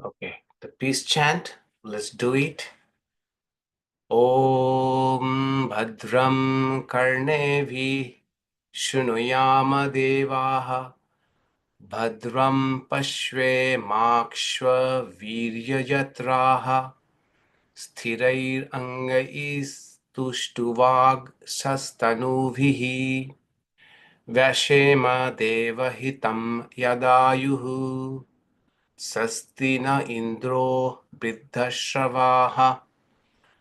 Okay, the peace chant. Let's do it. Om Bhadram Karnevi Shunuyama Devaha Bhadram Pashve Makshva Viryajatraha Sthirair Angais Tushtuvag Sastanubhihi Vyashema Devahitam Yadayuhu Swasti na Indro Vriddhashravaha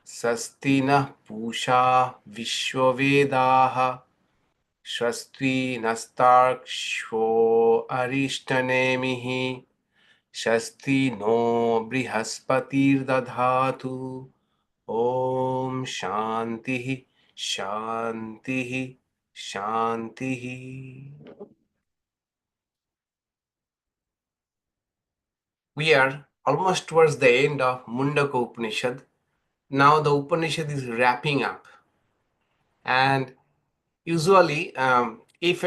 Swasti nः पूषा विश्ववेदाः स्वस्ति नस्तार्क्ष्यो अरिष्टनेमिः स्वस्ति no बृहस्पतिर्दधातु ॐ शान्तिः शान्तिः शान्तिः. We are almost towards the end of Mundaka Upanishad. Now the Upanishad is wrapping up, and usually it's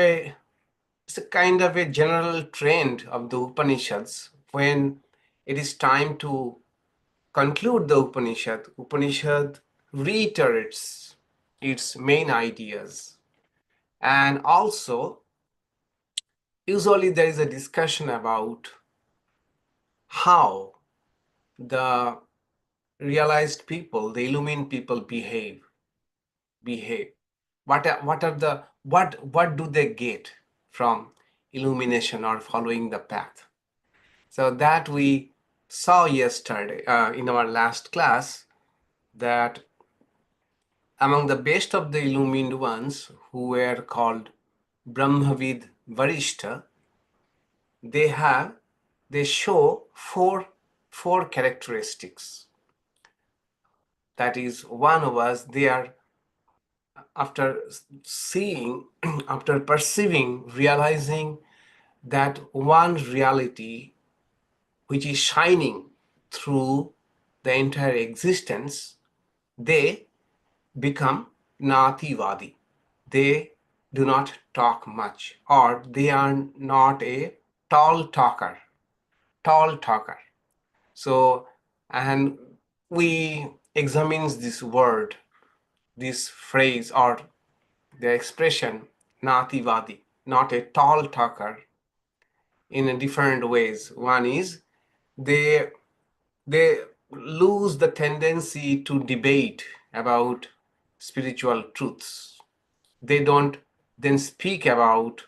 a kind of a general trend of the Upanishads. When it is time to conclude the Upanishad reiterates its main ideas, and also usually there is a discussion about how the realized people, the illumined people behave. What do they get from illumination or following the path? So that we saw yesterday in our last class, that among the best of the illumined ones, who were called Brahmavid Varishta, they show four characteristics. That is, one was they are, after seeing, after perceiving, realizing that one reality which is shining through the entire existence, they become nativadi. They do not talk much, or they are not a tall talker. So, and we examines this word, this phrase, or the expression nativadi, not a tall talker, in different ways. One is they lose the tendency to debate about spiritual truths. They don't then speak about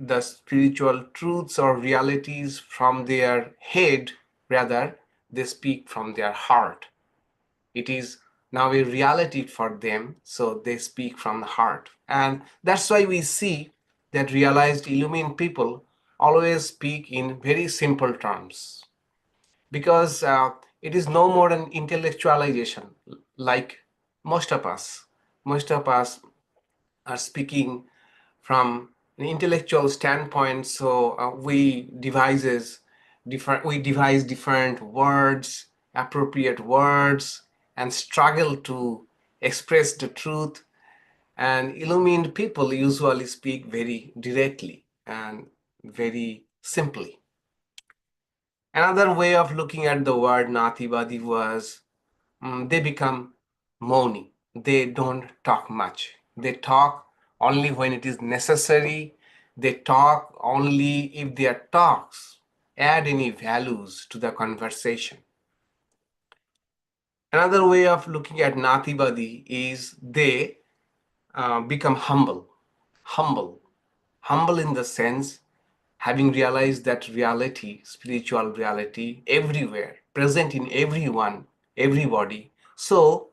the spiritual truths or realities from their head, rather they speak from their heart. It is now a reality for them, so they speak from the heart. And that's why we see that realized illumined people always speak in very simple terms, because it is no more an intellectualization like most of us. Most of us are speaking from an intellectual standpoint, so we devise different words, appropriate words, and struggle to express the truth. And illumined people usually speak very directly and very simply. Another way of looking at the word nativadi was they become moni. They don't talk much. They talk only when it is necessary. They talk only if their talks add any values to the conversation. Another way of looking at nativadi is they become humble. Humble in the sense, having realized that reality, spiritual reality, everywhere, present in everyone, everybody. So,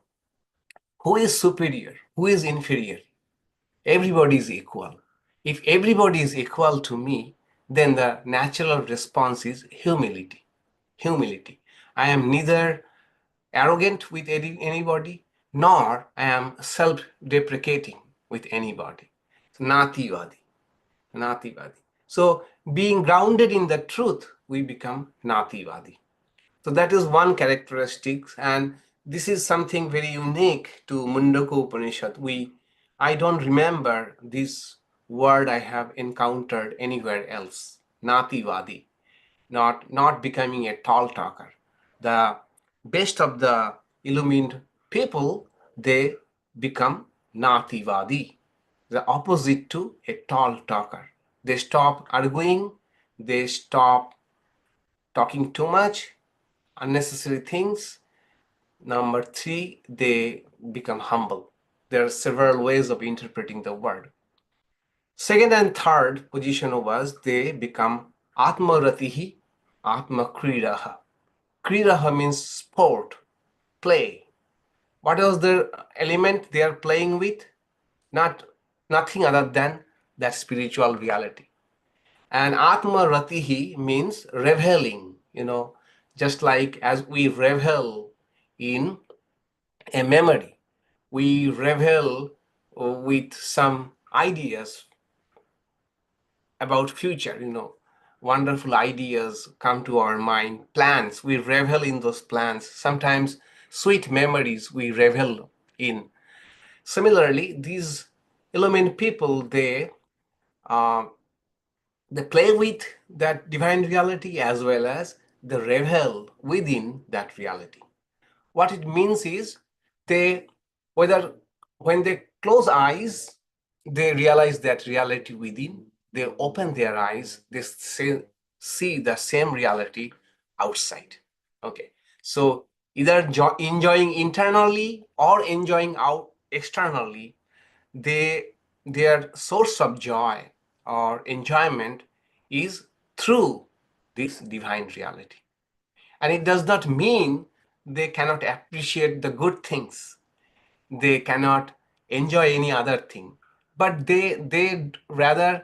who is superior? Who is inferior? Everybody is equal. If everybody is equal to me, then the natural response is humility. Humility. I am neither arrogant with anybody, nor I am self-deprecating with anybody. Nativadi. Nativadi. So, being grounded in the truth, we become Nativadi. So that is one characteristic, and this is something very unique to Mundaka Upanishad. I don't remember this word I have encountered anywhere else, Nativadi. not becoming a tall talker. The best of the illumined people, they become nativadi, the opposite to a tall talker. They stop arguing, they stop talking too much, unnecessary things. Number three, they become humble. There are several ways of interpreting the word. Second and third position was they become ātma-ratihi, ātma-krīdaha. Krīdaha means sport, play. What was the element they are playing with? Nothing other than that spiritual reality. And ātma-ratihi means reveling, just like as we revel in a memory, we revel with some ideas about future, wonderful ideas come to our mind, plans, we revel in those plans, sometimes sweet memories we revel in. Similarly, these illumined people, uh, they play with that divine reality as well as they revel within that reality. What it means is they, whether when they close eyes, they realize that reality within, they open their eyes, they see the same reality outside. Okay, so either enjoying internally or enjoying out externally, they their source of joy or enjoyment is through this divine reality. And it does not mean they cannot appreciate the good things, they cannot enjoy any other thing, but they rather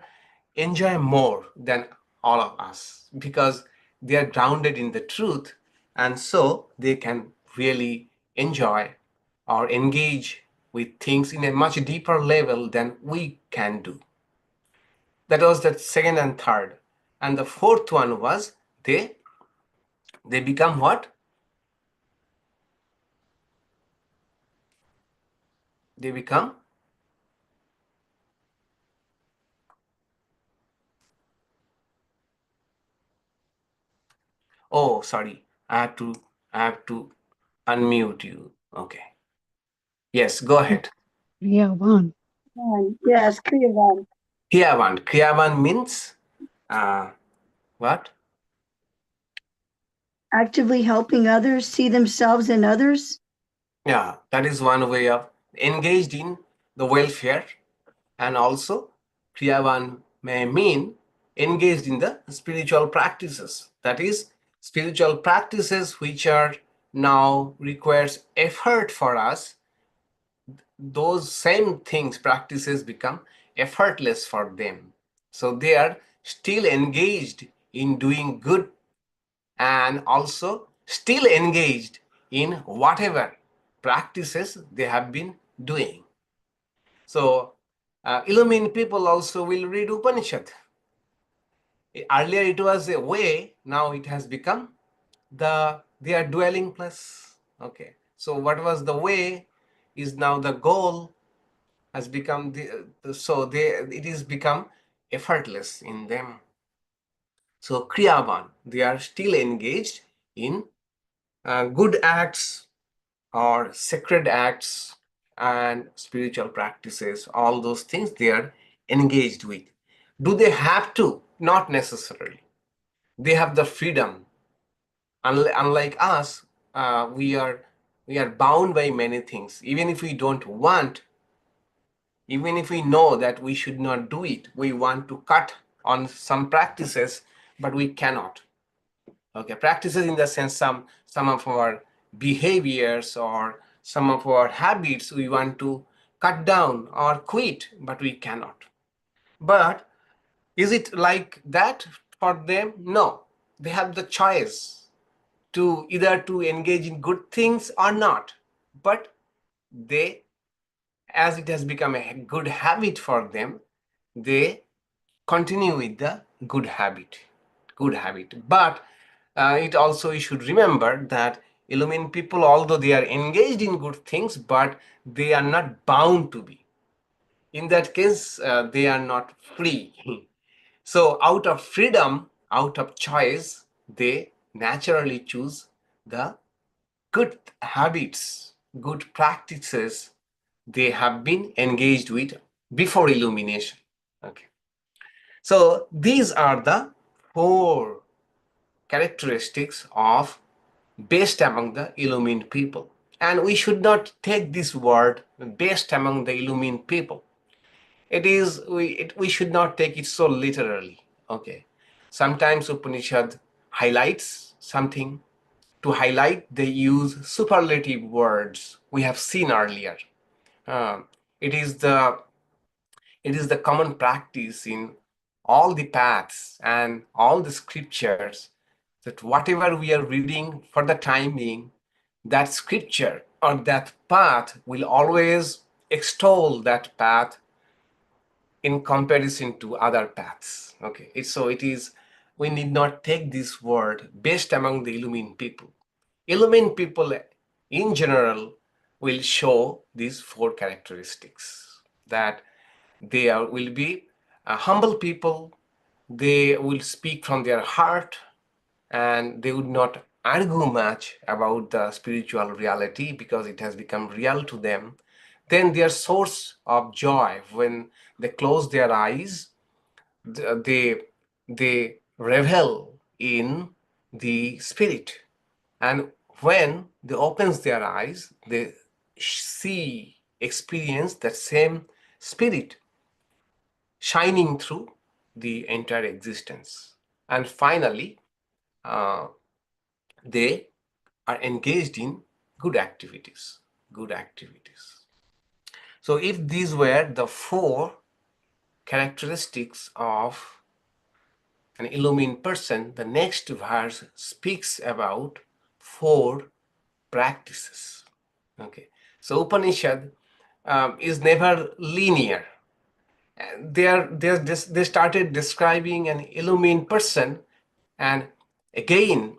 enjoy more than all of us because they are grounded in the truth, and so they can really enjoy or engage with things in a much deeper level than we can do. That was the second and third. And the fourth one was they become what? They become, oh, sorry, I have to unmute you. Okay. Yes, go ahead. Kriyavan. Yes, Kriyavan. Kriyavan. Kriyavan means what? Actively helping others see themselves in others. Yeah, that is one way of engaged in the welfare, and also Kriyavan may mean engaged in the spiritual practices. That is, spiritual practices which are now requires effort for us. Those same things, practices become effortless for them. So they are still engaged in doing good and also still engaged in whatever practices they have been doing. So illumined people also will read Upanishad. Earlier it was a way, now it has become their dwelling place. Okay. So what was the way is now the goal has become so it is become effortless in them. So Kriyavan, they are still engaged in good acts or sacred acts and spiritual practices, all those things they are engaged with. Do they have to? Not necessarily. They have the freedom. Unlike us, we are bound by many things. Even if we don't want, even if we know that we should not do it, we want to cut on some practices, but we cannot. Okay, practices in the sense some of our behaviors or some of our habits we want to cut down or quit, but we cannot. But is it like that for them? No, they have the choice to either to engage in good things or not. But they, as it has become a good habit for them, they continue with the good habit. But it also, you should remember that illumined people, although they are engaged in good things, but they are not bound to be. In that case, they are not free. So out of freedom, out of choice, they naturally choose the good habits, good practices they have been engaged with before illumination. Okay. So these are the four characteristics of best among the illumined people. And we should not take this word best among the illumined people. We should not take it so literally. Okay. Sometimes Upanishad highlights something. To highlight, they use superlative words we have seen earlier. Um, it is the common practice in all the paths and all the scriptures that whatever we are reading for the time being, that scripture or that path will always extol that path in comparison to other paths. Okay, so it is, we need not take this word best among the illumined people. Illumined people in general will show these four characteristics, that will be humble people, they will speak from their heart, and they would not argue much about the spiritual reality because it has become real to them. Then their source of joy, when they close their eyes, they revel in the spirit, and when they opens their eyes, they experience that same spirit shining through the entire existence. And finally, uh, they are engaged in good activities. Good activities. So if these were the four characteristics of an illumined person, the next verse speaks about four practices. Okay, so Upanishad is never linear. They started describing an illumined person, and again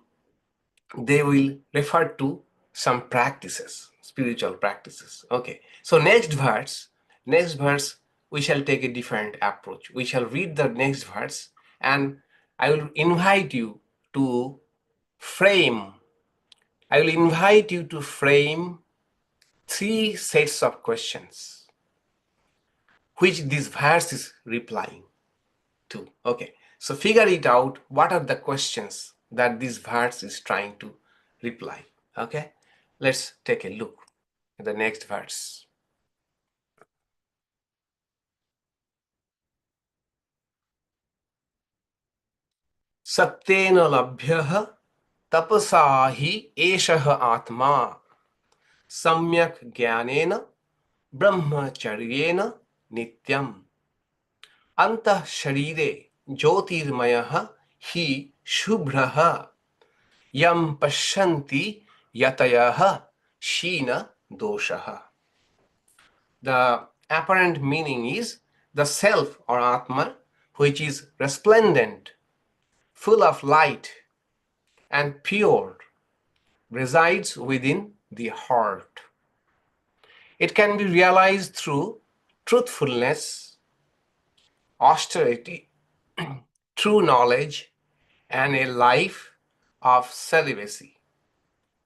they will refer to some practices, spiritual practices. Okay, so next verse, we shall take a different approach. We shall read the next verse, and I will invite you to frame, I will invite you to frame three sets of questions which this verse is replying to. Okay, so figure it out. What are the questions that this verse is trying to reply? Okay, let's take a look at the next verse. satyena labhyaḥ tapasā hi eṣaḥ ātmā samyag-jñānena brahmacaryeṇa nityam antaḥśarīre jyotirmayaḥ hi śubhraḥ yam paśyanti yatayaḥ kṣīṇadoṣāḥ. The apparent meaning is the self or Ātman, which is resplendent, full of light, and pure, resides within the heart. It can be realized through truthfulness, austerity, true knowledge, and a life of celibacy,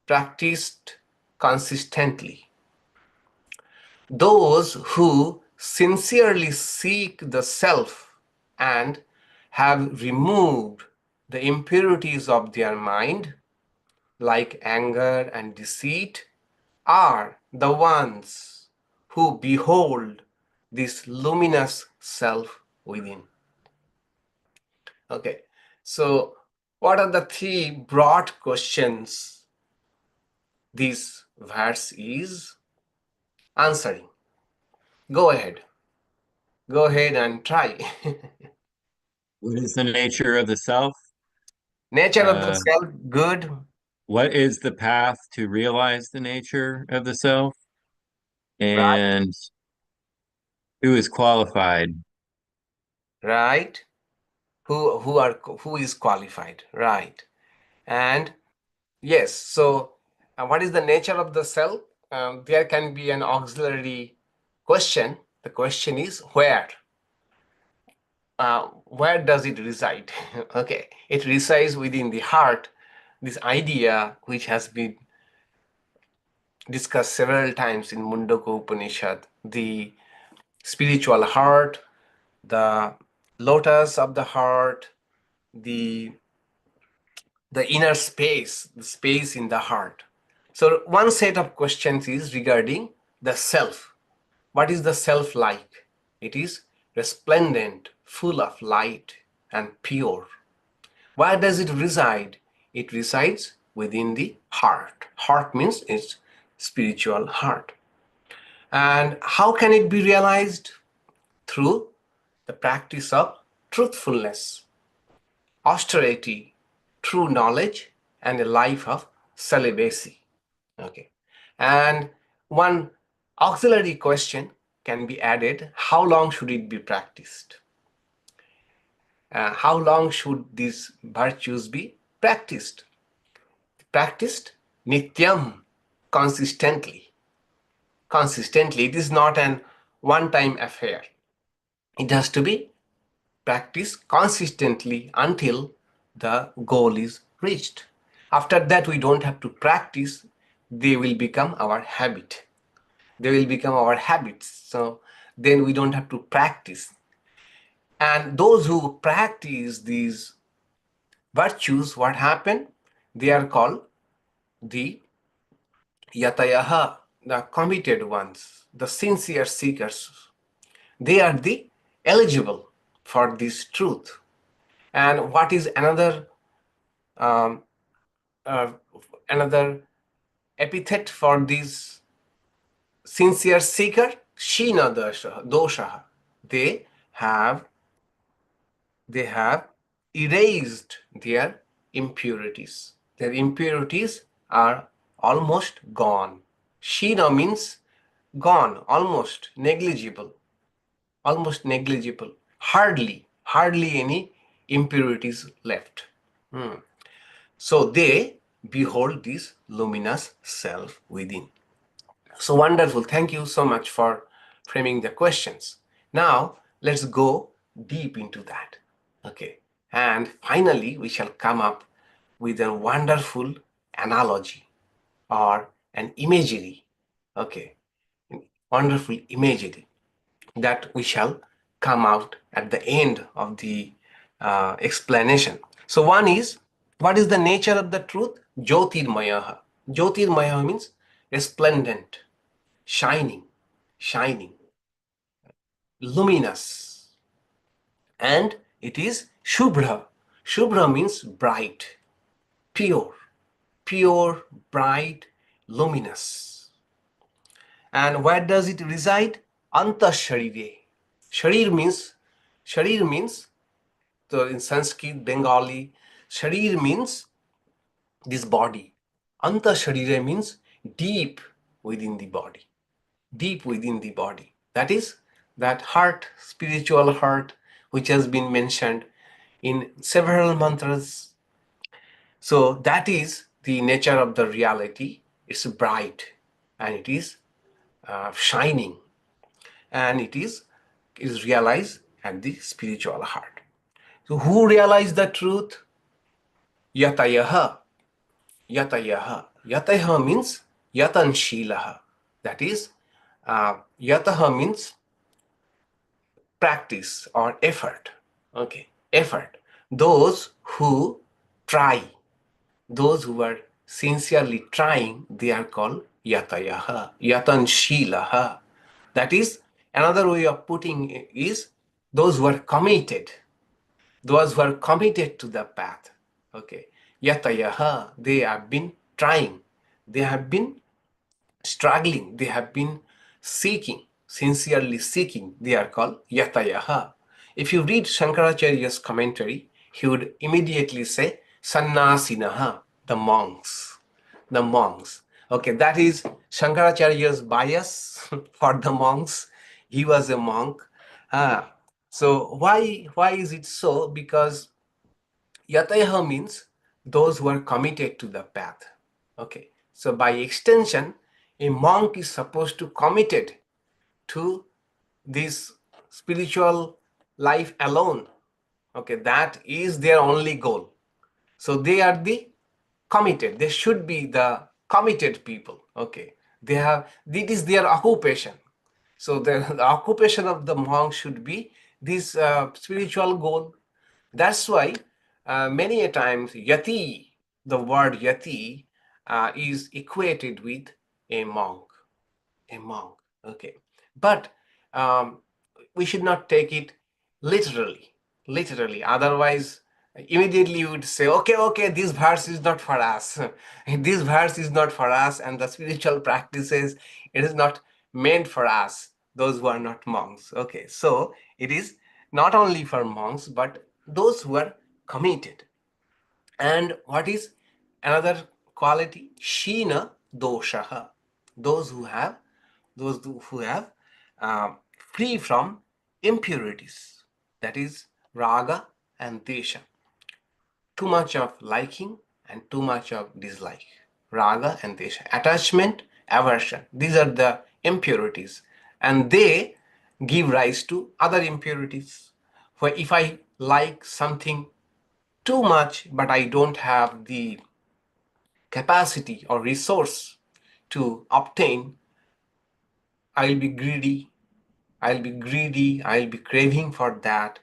practiced consistently. Those who sincerely seek the self and have removed the impurities of their mind, like anger and deceit, are the ones who behold this luminous self within. Okay, so what are the three broad questions this verse is answering? Go ahead. Go ahead and try. What is the nature of the self? Nature of the self, good. What is the path to realize the nature of the self? Right. And who is qualified? Right. Who is qualified? Right. And yes, so what is the nature of the self? There can be an auxiliary question. The question is where? where does it reside? Okay, it resides within the heart. This idea, which has been discussed several times in Mundaka Upanishad, the spiritual heart, the lotus of the heart, the inner space, the space in the heart. So one set of questions is regarding the self. What is the self like? It is resplendent, full of light and pure. Where does it reside? It resides within the heart. Heart means it's spiritual heart. And how can it be realized? Through the practice of truthfulness, austerity, true knowledge, and a life of celibacy. Okay. And one auxiliary question can be added: how long should it be practiced? How long should these virtues be practiced? Practiced nityam, consistently. Consistently. It is not an one-time affair. It has to be practiced consistently until the goal is reached. After that, we don't have to practice. They will become our habit. They will become our habits. So then we don't have to practice. And those who practice these virtues, what happen? They are called the yatayaḥ, the committed ones, the sincere seekers. They are the eligible for this truth. And what is another um, another epithet for this sincere seeker? kṣīṇadoṣāḥ. They have erased their impurities. Their impurities are almost gone. Kṣīṇa means gone, almost negligible, hardly any impurities left. So they behold this luminous self within. So wonderful. Thank you so much for framing the questions. Now let's go deep into that. Okay. And finally, we shall come up with a wonderful analogy or an imagery. Okay. Wonderful imagery that we shall come out at the end of the explanation. So one is, what is the nature of the truth? Jyotirmayaḥ. Jyotirmayaḥ means resplendent, shining, luminous. And it is śubhraḥ. Śubhraḥ means bright, pure, bright, luminous. And where does it reside? Antaḥśarīre. Sharir means, so in Sanskrit, Bengali, sharir means this body. Antaḥśarīre means deep within the body. Deep within the body. That is that heart, spiritual heart, which has been mentioned in several mantras. So that is the nature of the reality. It's bright and it is shining, and it is realized at the spiritual heart. So who realized the truth? Yatayaḥ. Yatayaḥ means yatanshīlaḥ. That is, yataḥ means practice or effort. Okay, effort. Those who try, those who are sincerely trying, they are called yatayaḥ, yatanshīlaḥ. That is, another way of putting it is those who are committed, to the path. Okay, yatayaḥ, they have been trying, they have been struggling, they have been seeking, sincerely seeking. They are called yatayaḥ. If you read Shankaracharya's commentary, he would immediately say sannyasinaḥ, the monks. Okay, that is Shankaracharya's bias for the monks. He was a monk. So why is it so? Because yatayaḥ means those who are committed to the path. Okay, so by extension, a monk is supposed to committed to this spiritual life alone. Okay, that is their only goal. So they are the committed. They should be the committed people. Okay, it is their occupation. So the occupation of the monk should be this spiritual goal. That's why many a times yati, the word yati, is equated with a monk. A monk. Okay, but um, we should not take it literally. Literally, otherwise, immediately you would say, okay, this verse is not for us. This verse is not for us, and the spiritual practices, it is not meant for us, those who are not monks. Okay, so it is not only for monks, but those who are committed. And what is another quality? kṣīṇadoṣāḥ. Those who have, free from impurities. That is raga and desha. Too much of liking and too much of dislike. Raga and desha. Attachment, aversion. These are the impurities. And they give rise to other impurities. For if I like something too much, but I don't have the capacity or resource to obtain, I'll be greedy, I'll be craving for that.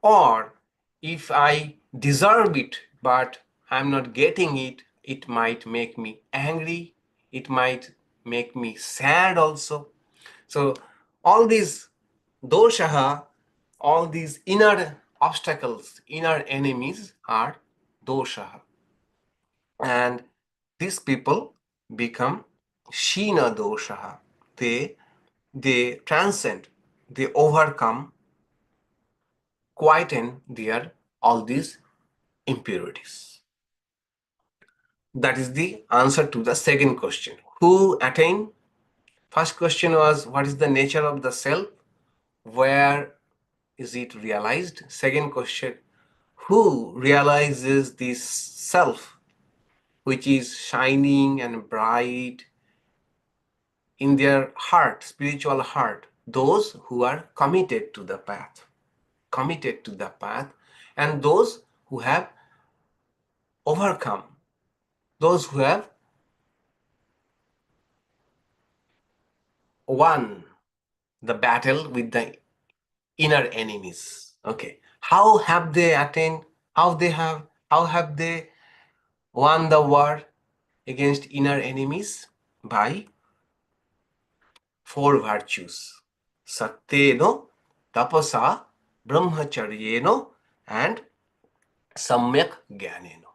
Or if I deserve it, but I'm not getting it, it might make me angry, it might make me sad also. So all these doshaha, all these inner obstacles, inner enemies are doshaha. And these people become kṣīṇadoṣāḥ. They transcend, they overcome, quieten their all these impurities. That is the answer to the second question. Who attain? First question was, what is the nature of the self? Where is it realized? Second question, who realizes this self, which is shining and bright in their heart, spiritual heart? Those who are committed to the path. Committed to the path, and those who have overcome, those who have won the battle with the inner enemies. Okay, how have they attained, how have they won the war against inner enemies? By four virtues: satyena, tapasā, brahmacaryeṇa, and samyag-jñānena.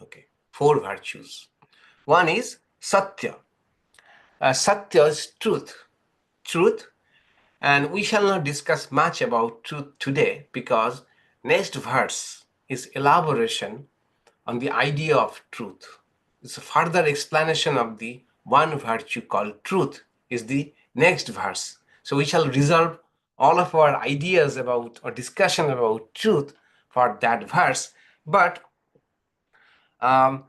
Okay, four virtues. One is satya. Satya is truth. Truth. And we shall not discuss much about truth today, because next verse is elaboration on the idea of truth. It's a further explanation of the one virtue called truth is the next verse. So we shall reserve all of our ideas about or discussion about truth for that verse. But a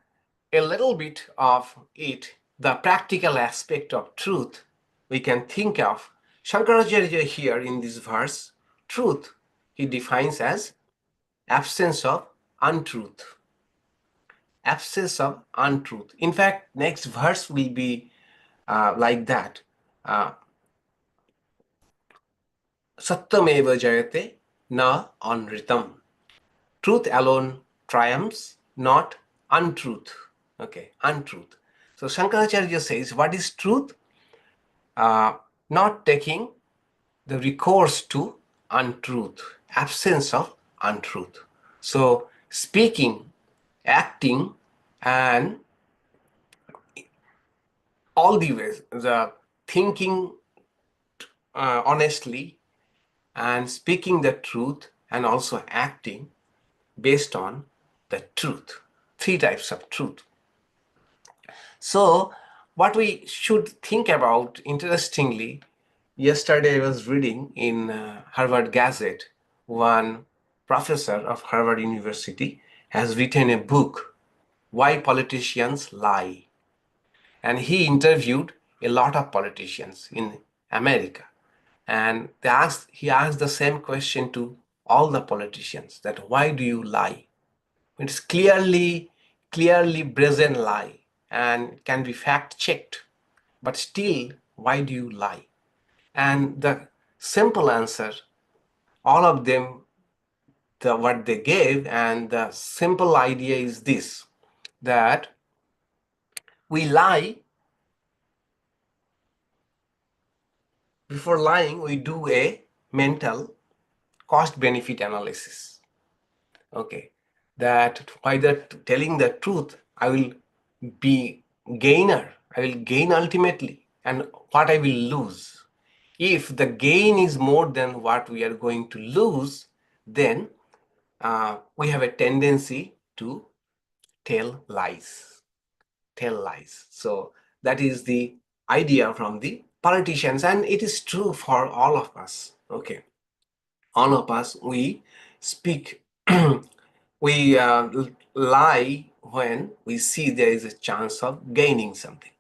little bit of it, the practical aspect of truth, we can think of. Shankaracharya here in this verse, truth, he defines as absence of untruth. Absence of untruth. In fact, next verse will be like that. Satyameva jayate na anritam. Truth alone triumphs, not untruth. Okay, untruth. So Shankaracharya says, what is truth? Not taking the recourse to untruth, absence of untruth. So speaking, acting, and all the ways, the thinking honestly and speaking the truth and also acting based on the truth. Three types of truth. So what we should think about, interestingly, yesterday I was reading in Harvard Gazette, one professor of Harvard University has written a book, Why Politicians Lie. And he interviewed a lot of politicians in America. And he asked the same question to all the politicians that why do you lie? It's clearly brazen lie and can be fact checked, but still, why do you lie? And the simple answer, all of them, what they gave, and the simple idea is this, that we lie. Before lying, we do a mental cost benefit analysis. Okay, that by telling the truth, I will be gainer, I will gain ultimately, and what I will lose. If the gain is more than what we are going to lose, then we have a tendency to tell lies. So that is the idea from the politicians, and it is true for all of us. Okay, all of us, we speak, we lie when we see there is a chance of gaining something.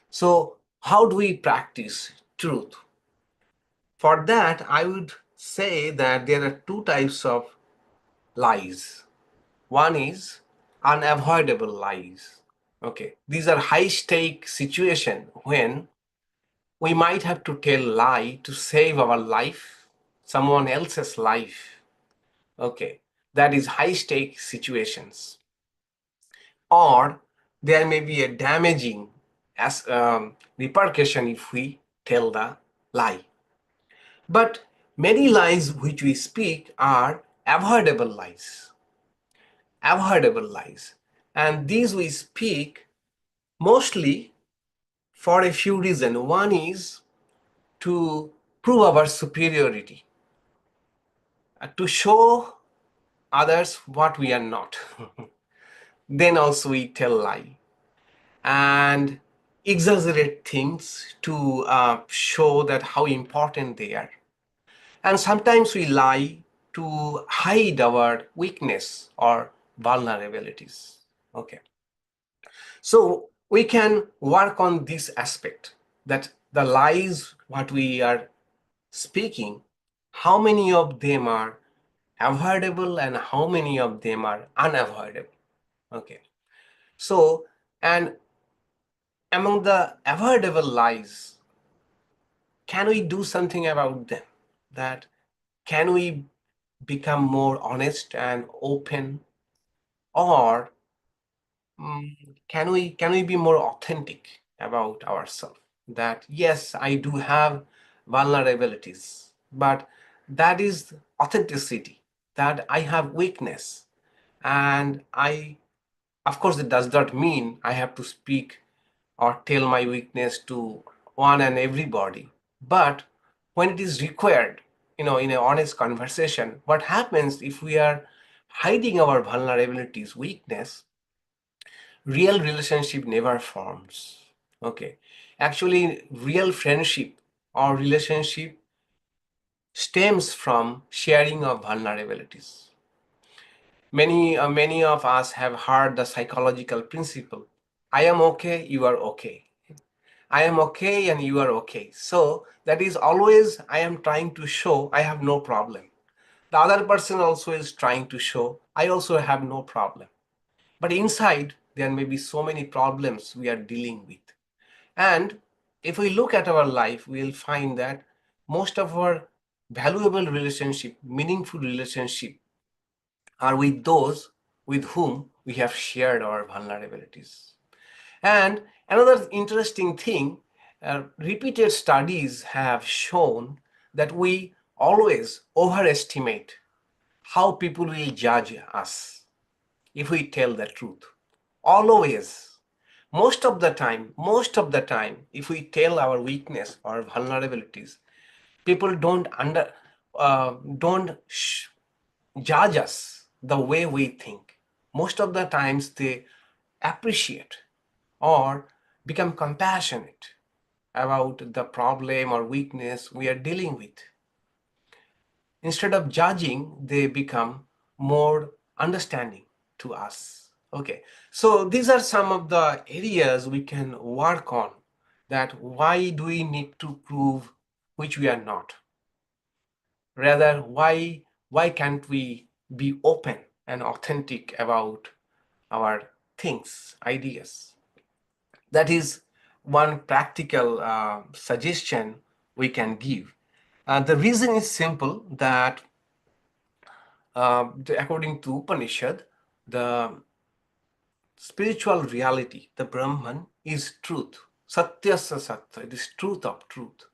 So how do we practice truth? For that, I would say that there are two types of lies. One is unavoidable lies. Okay, these are high stake situation when we might have to tell lie to save our life, someone else's life. Okay, that is high stake situations. Or there may be a damaging repercussion if we tell the lie. But many lies which we speak are avoidable lies. Avoidable lies. And these we speak mostly for a few reasons. One is to prove our superiority, to show others what we are not. Then also we tell lie and exaggerate things to show that how important they are. And sometimes we lie to hide our weakness or vulnerabilities. Okay. So we can work on this aspect, that the lies what we are speaking, how many of them are avoidable and how many of them are unavoidable. Okay. So, and among the avoidable lies, can we do something about them? That can we become more honest and open, or can we be more authentic about ourselves? That yes, I do have vulnerabilities, but that is authenticity, that I have weakness, and of course it does not mean I have to speak or tell my weakness to one and everybody. But when it is required, in an honest conversation, what happens if we are hiding our vulnerabilities, weakness, real relationship never forms. Okay. Actually, real friendship or relationship stems from sharing of vulnerabilities. Many of us have heard the psychological principle. I am okay, you are okay. I am okay and you are okay. So that is always I am trying to show I have no problem. The other person also is trying to show I also have no problem. But inside, there may be so many problems we are dealing with. And if we look at our life, we'll find that most of our valuable relationship, meaningful relationship, are with those with whom we have shared our vulnerabilities. And another interesting thing, repeated studies have shown that we always overestimate how people will judge us if we tell the truth. Always. Most of the time, if we tell our weakness or vulnerabilities, people don't judge us the way we think. Most of the times they appreciate or become compassionate about the problem or weakness we are dealing with. Instead of judging, they become more understanding to us. Okay, so these are some of the areas we can work on, that why do we need to prove which we are not? Rather, why why can't we be open and authentic about our things, ideas? That is one practical suggestion we can give. The reason is simple, that according to Upanishad, the spiritual reality, the Brahman, is truth. Satyasa satya, it is truth of truth.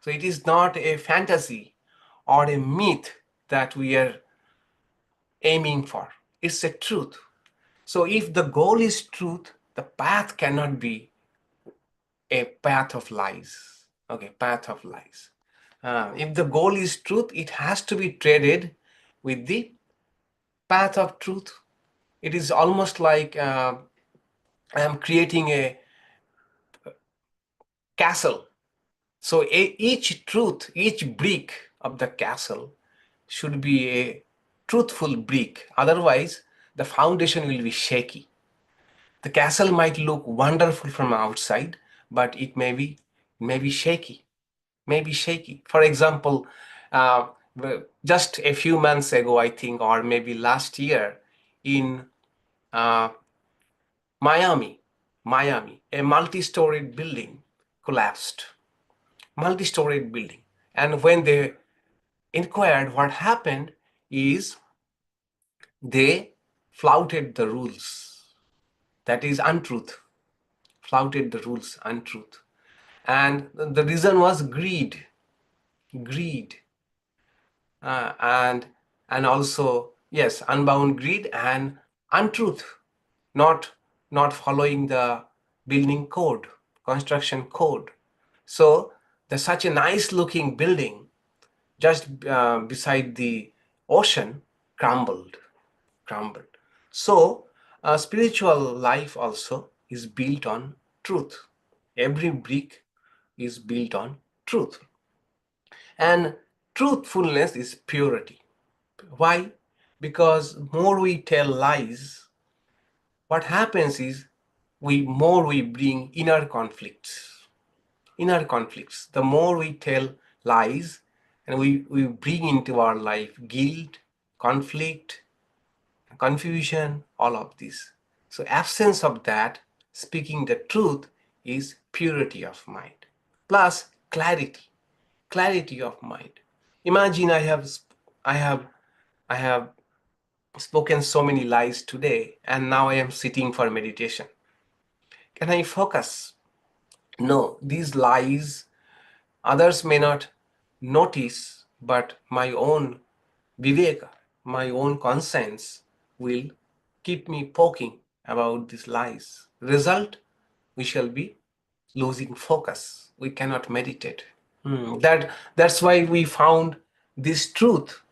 So it is not a fantasy or a myth that we are aiming for. It's a truth. So if the goal is truth, the path cannot be a path of lies. Okay, path of lies. If the goal is truth, it has to be traded with the path of truth. It is almost like I am creating a castle. So each truth, each brick of the castle should be a truthful brick. Otherwise, the foundation will be shaky. The castle might look wonderful from outside, but it may be shaky. Maybe shaky. For example, uh, just a few months ago, I think, or maybe last year, in uh, Miami, a multi-storied building collapsed. Multi-storied building. And when they inquired what happened, is they flouted the rules. That is untruth. Flouted the rules, untruth. And the reason was greed. Greed. And also, yes, unbound greed and untruth, not following the building code, construction code. So there's such a nice looking building just beside the ocean crumbled. So spiritual life also is built on truth. Every brick is built on truth. And truthfulness is purity. Why? Because more we tell lies, what happens is more we bring inner conflicts. Inner conflicts. The more we tell lies, and we bring into our life guilt, conflict, confusion, all of this. So absence of that, speaking the truth, is purity of mind. Plus clarity. Clarity of mind. Imagine I have I have spoken so many lies today, and now I am sitting for meditation. Can I focus? No, these lies others may not notice, but my own viveka, my own conscience will keep me poking about these lies. Result, we shall be losing focus. We cannot meditate. That's why we found this truth,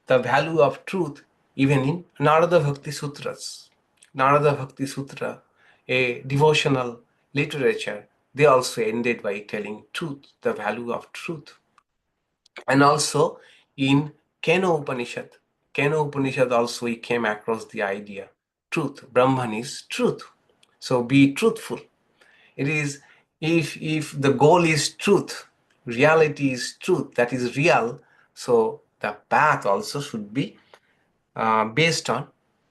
the value of truth, even in Narada Bhakti Sutras. Narada Bhakti Sutra, a devotional literature, they also ended by telling truth, the value of truth. And also in Kena Upanishad. Kena Upanishad also we came across the idea, truth. Brahman is truth. So be truthful. It is, if the goal is truth, reality is truth, that is real, so the path also should be based on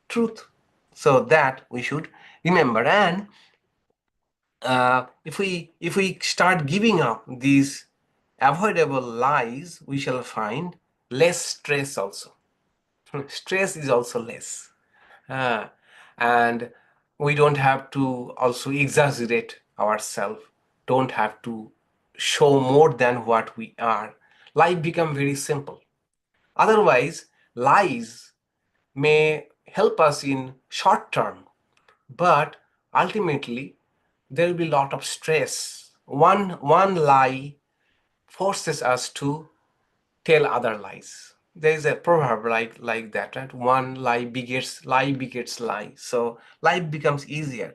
truth. So that we should remember. And if we start giving up these avoidable lies, we shall find less stress also. Stress is also less. Uh, and we don't have to also exaggerate ourselves, don't have to show more than what we are. Life become very simple. Otherwise, lies may help us in short term, but ultimately there will be a lot of stress. One lie forces us to tell other lies. There is a proverb like that, right? One lie begets lie. So life becomes easier,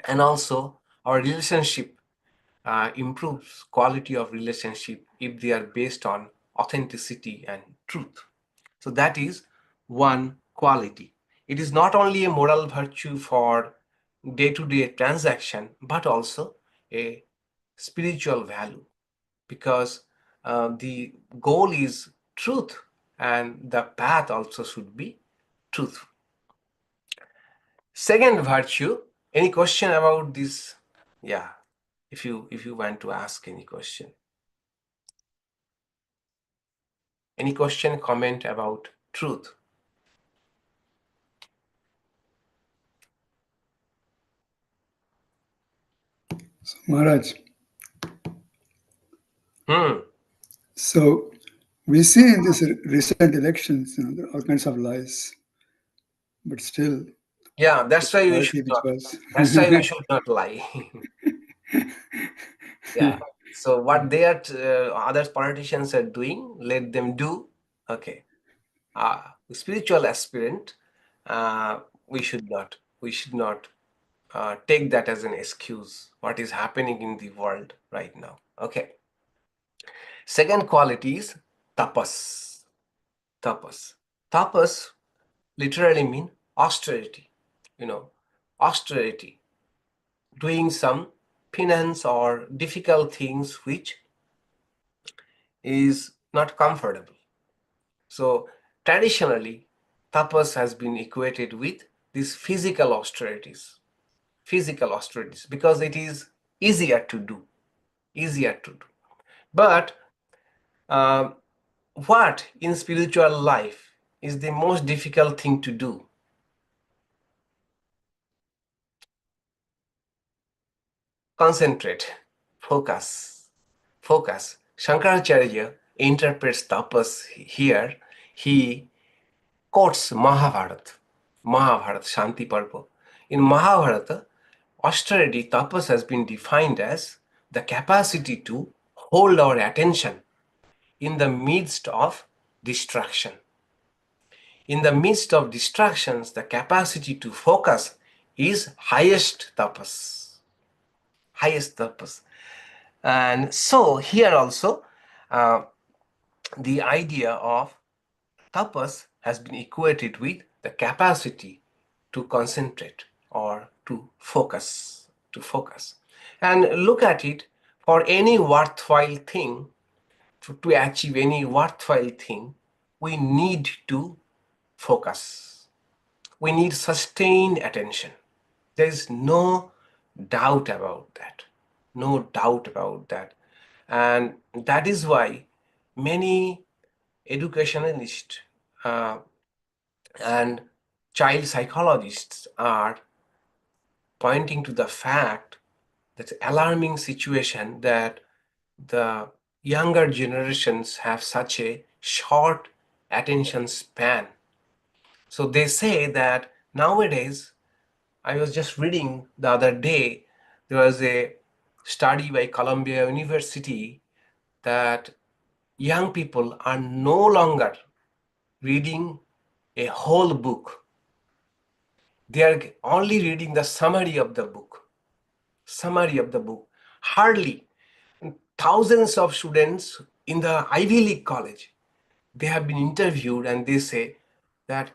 and also our relationship improves quality of relationship if they are based on authenticity and truth. So that is one quality. It is not only a moral virtue for day-to-day transaction, but also a spiritual value, because the goal is truth. and the path also should be truthful. Second virtue, any question about this? Yeah, if you want to ask any question. Any question, comment about truth? So, Maharaj, so we see in this recent elections, there are all kinds of lies, but still, yeah, that's why we should not. That's why we should not lie. Yeah. So what they are, other politicians are doing, let them do. Okay. Spiritual aspirant, we should not take that as an excuse. What is happening in the world right now? Okay. Second quality is tapas. Tapas. Tapas literally mean austerity. Austerity. Doing some penance or difficult things which is not comfortable. So traditionally, tapas has been equated with these physical austerities. Because it is easier to do. But what in spiritual life is the most difficult thing to do? Concentrate, focus. Shankaracharya interprets tapas here. He quotes Mahabharata, Shanti Parva. In Mahabharata, austerity, tapas, has been defined as the capacity to hold our attention in the midst of distraction. In the midst of distractions, the capacity to focus is highest tapas. And so here also, the idea of tapas has been equated with the capacity to concentrate or to focus. And look at it, for any worthwhile thing, to achieve any worthwhile thing, we need to focus. We need sustained attention. There is no doubt about that. And that is why many educationalists and child psychologists are pointing to the fact that alarming situation that the younger generations have such a short attention span. So they say that nowadays, I was just reading the other day, there was a study by Columbia University that young people are no longer reading a whole book. They are only reading the summary of the book. Hardly. Thousands of students in the Ivy League college, they have been interviewed and they say that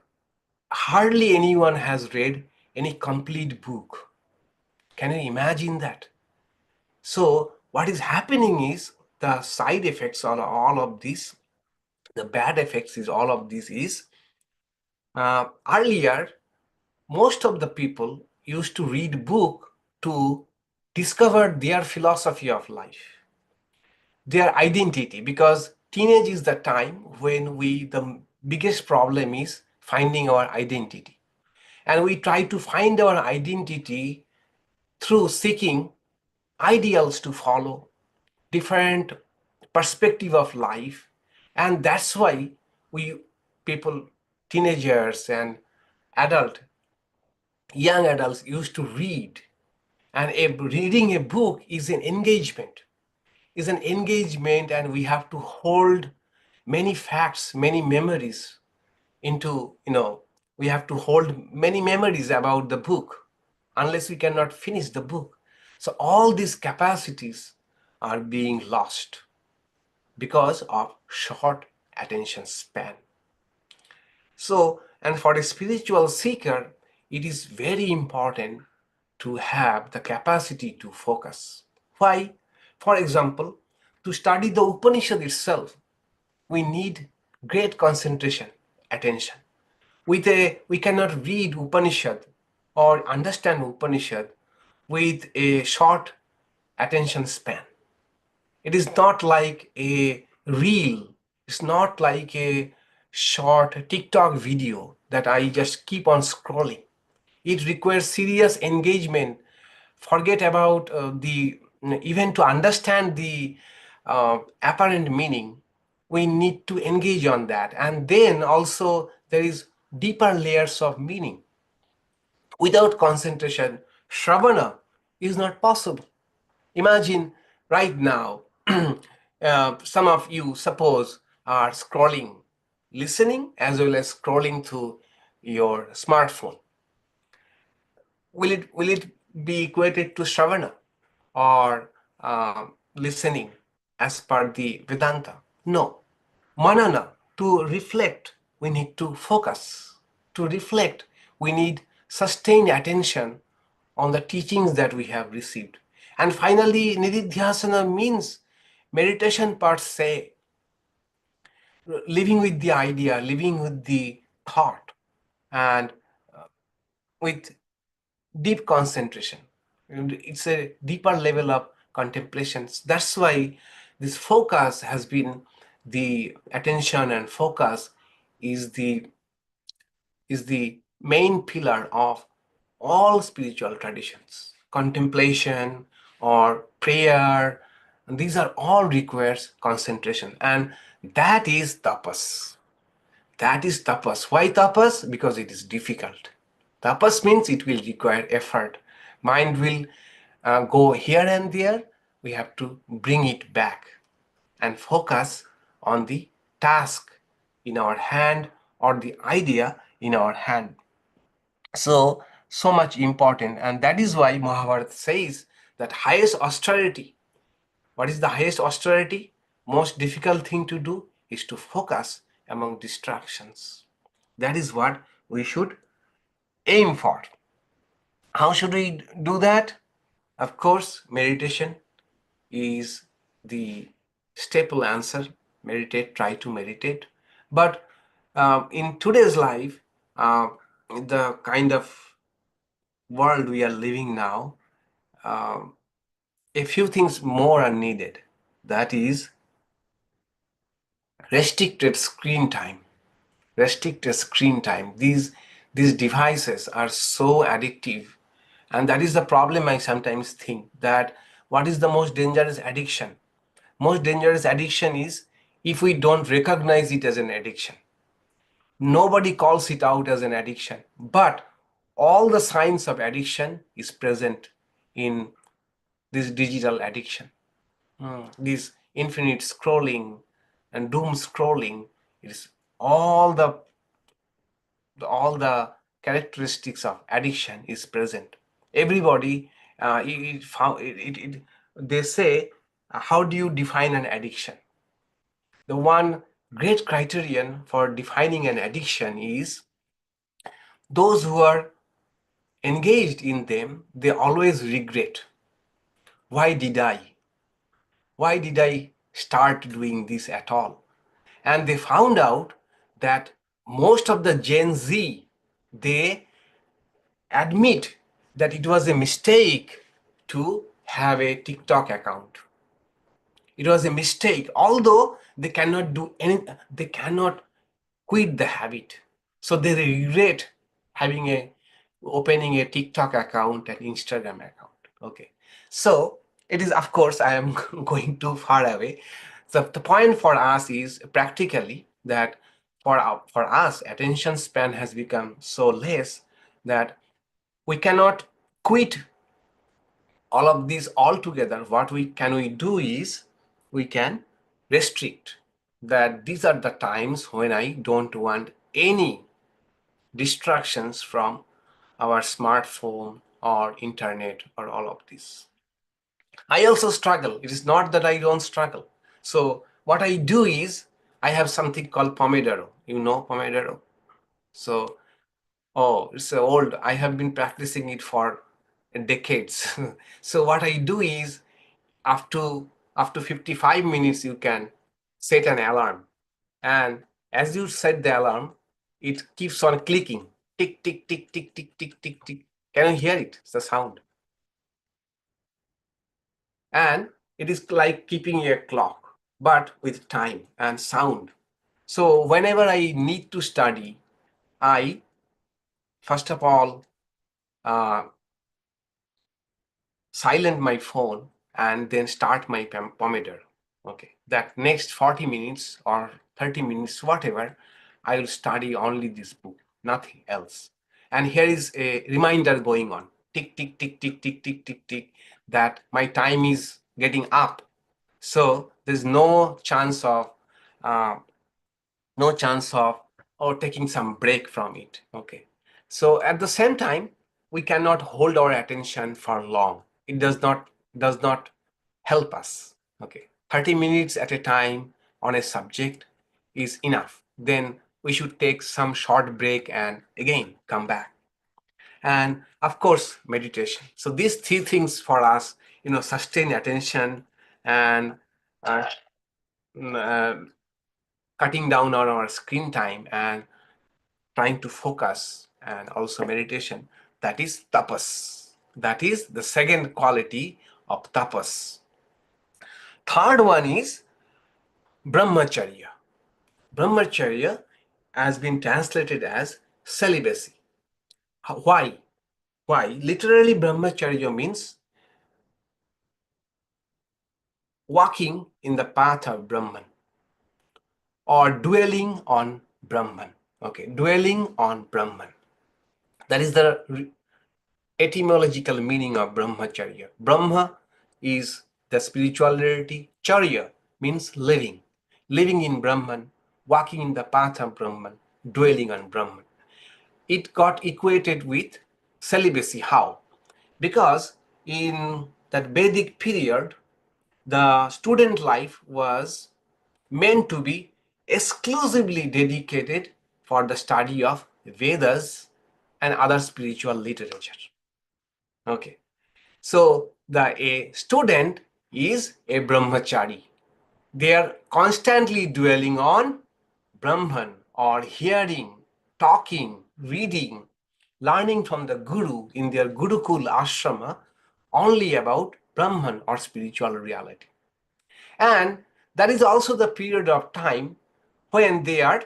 hardly anyone has read any complete book. Can you imagine that? So what is happening is the side effects on all of this, the bad effects is all of this is, earlier, most of the people used to read book to discover their philosophy of life, their identity, because teenage is the time when the biggest problem is finding our identity. And we try to find our identity through seeking ideals to follow, different perspective of life. And that's why people, teenagers and young adults used to read. And reading a book is an engagement, and we have to hold many facts, many memories we have to hold many memories about the book, unless we cannot finish the book. So all these capacities are being lost because of short attention span. So, and for a spiritual seeker, it is very important to have the capacity to focus. Why? For example, to study the Upanishad itself, we need great concentration, attention. We cannot read Upanishad or understand Upanishad with a short attention span. It is not like a reel. It's not like a short TikTok video that I just keep on scrolling. It requires serious engagement. Forget about even to understand the apparent meaning, we need to engage on that. And then also there is deeper layers of meaning. Without concentration, Shravana is not possible. Imagine right now, some of you, suppose, are scrolling, listening as well as scrolling through your smartphone. Will it be equated to Shravana or listening as per the Vedanta? No. Manana, to reflect, we need to focus. To reflect, we need sustained attention on the teachings that we have received. And finally, nididhyasana means meditation per se, living with the idea, living with the thought, and with deep concentration. And it's a deeper level of contemplations. That's why this focus has been the attention, and focus is the main pillar of all spiritual traditions. Contemplation or prayer, and these are all requires concentration, and that is tapas. That is tapas. Why tapas? Because it is difficult. Tapas means it will require effort. Mind will go here and there. We have to bring it back and focus on the task in our hand or the idea in our hand. So much important. And that is why Mahabharata says that highest austerity. What is the highest austerity? Most difficult thing to do is to focus among distractions. That is what we should aim for. How should we do that? Of course, meditation is the staple answer. Meditate, try to meditate. But in today's life, the kind of world we are living now, a few things more are needed. That is restricted screen time. Restricted screen time. These devices are so addictive, and that is the problem. I sometimes think that what is the most dangerous addiction? Most dangerous addiction is if we don't recognize it as an addiction. Nobody calls it out as an addiction, but all the signs of addiction is present in this digital addiction. This infinite scrolling and doom scrolling, it is all the characteristics of addiction is present. Everybody, they say, how do you define an addiction? The one great criterion for defining an addiction is those who are engaged in them, they always regret. Why did I? Why did I start doing this at all? And they found out that most of the Gen Z, they admit that it was a mistake to have a TikTok account. It was a mistake, although they cannot do anything, they cannot quit the habit. So they regret opening a TikTok account and Instagram account. Okay. So it is, of course, I am going too far away. So the point for us is practically that for us, attention span has become so less that we cannot quit all of these altogether. What we do is we can restrict that these are the times when I don't want any distractions from our smartphone or internet or all of this. I also struggle. It is not that I don't struggle. So what I do is I have something called Pomodoro. You know Pomodoro? So, oh, it's old. I have been practicing it for decades. So what I do is up to 55 minutes you can set an alarm, and As you set the alarm, it keeps on clicking. Tick, tick, tick, tick, tick, tick, tick, tick. Can you hear it? It's the sound. And it is like keeping a clock, but with time and sound. So whenever I need to study, I first of all silent my phone and then start my Pomodoro. Okay, that next 40 minutes or 30 minutes, whatever, I will study only this book, nothing else. And here is a reminder going on, tick, tick, tick, tick, tick, tick, tick, tick, that my time is getting up. So there's no chance of or taking some break from it. Okay, so at the same time, we cannot hold our attention for long. It does not help us. Okay, 30 minutes at a time on a subject is enough. Then we should take some short break and again come back. And of course, meditation. So these three things for us, sustain attention and uh, uh, cutting down on our screen time and trying to focus, and also meditation, that is tapas. That is the second quality of tapas. Third one is brahmacharya. Brahmacharya has been translated as celibacy. Why? Literally, brahmacharya means walking in the path of Brahman or dwelling on Brahman. Okay, dwelling on Brahman. That is the etymological meaning of brahmacharya. Brahma is the spirituality. Charya means living. Living in Brahman, walking in the path of Brahman, dwelling on Brahman. It got equated with celibacy. How? Because in that Vedic period, the student life was meant to be exclusively dedicated for the study of Vedas and other spiritual literature. Okay, so a student is a brahmachari. They are constantly dwelling on Brahman or hearing, talking, reading, learning from the Guru in their Gurukul ashrama only about Brahman or spiritual reality. And that is also the period of time when they are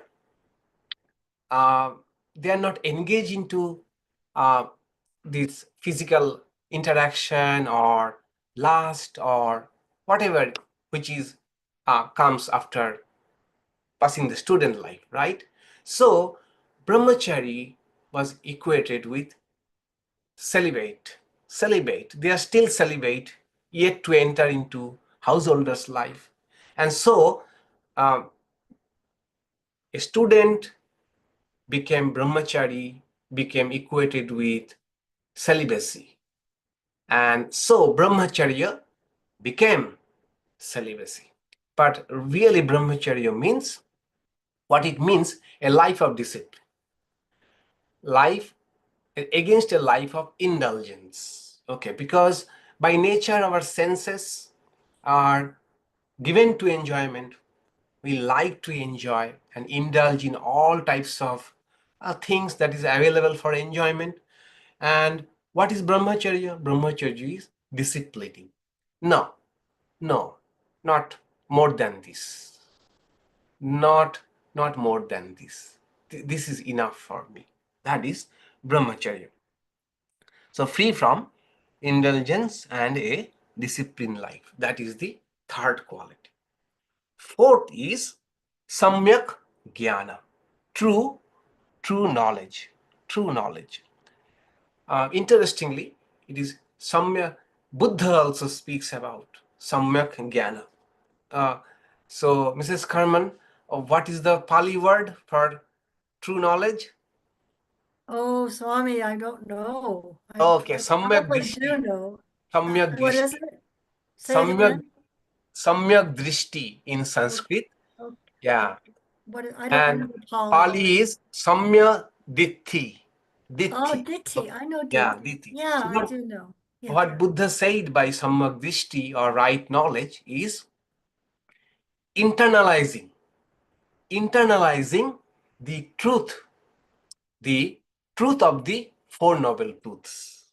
not engaged into this physical interaction or lust or whatever which is comes after passing the student life, right? So brahmachari was equated with celibate. They are still celibate, yet to enter into householder's life. And so a student became brahmachari, became equated with celibacy. And so brahmacharya became celibacy. But really brahmacharya means, what it means, a life of discipline. Life against a life of indulgence. Okay, because by nature our senses are given to enjoyment. We like to enjoy and indulge in all types of things that is available for enjoyment. And what is brahmacharya? Brahmacharya is disciplining. No, not more than this. Not more than this. This is enough for me. That is brahmacharya. So free from indulgence and a disciplined life. That is the third quality. Fourth is samyag-jñānena. True knowledge. Interestingly, it is samyak. Buddha also speaks about samyag-jñānena. So, Mrs. Karman, what is the Pali word for true knowledge? Oh, Swami, I don't know. Okay, I samyak probably drishti. do know. Samyak What is drishti. it? Say it again. Samyak drishti in Sanskrit. Okay. Yeah. I don't And know the Pali. Pali is samya ditti. Oh, Ditti. I know Ditti. Yeah, ditti. Yeah, So I do know. Yeah. what Buddha said by samyak drishti or right knowledge is internalizing internalizing the truth of the Four Noble Truths.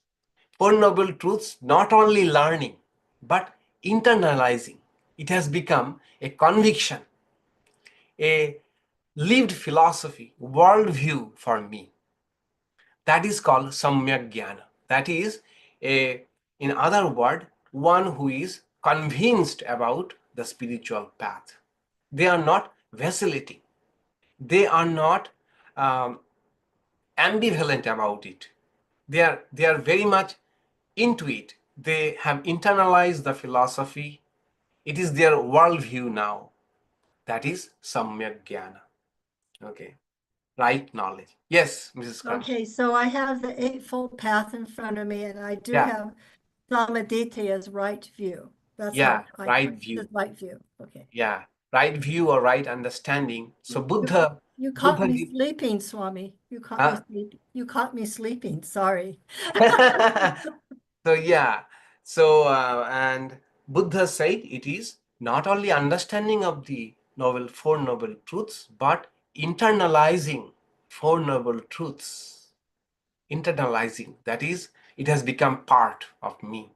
Four Noble Truths, not only learning, but internalizing. It has become a conviction, a lived philosophy, worldview for me. That is called samyag-jñānena. That is, in other words, one who is convinced about the spiritual path. They are not vacillating. They are not ambivalent about it. They are very much into it. They have internalized the philosophy. It is their worldview now. That is samyag-jñānena. Okay, right knowledge. Yes, Mrs. Kram. Okay, so I have the Eightfold Path in front of me, and I do Yeah. have samadhi as right view. That's Yeah, how right view. right view. Okay. Yeah, right view or right understanding. So Buddha. You caught me did- sleeping, Swami. You caught Huh? me sleeping. You caught me sleeping. Sorry. So yeah, so and Buddha said it is not only understanding of the Four Noble Truths, but internalizing Four Noble Truths. Internalizing, that is, it has become part of me.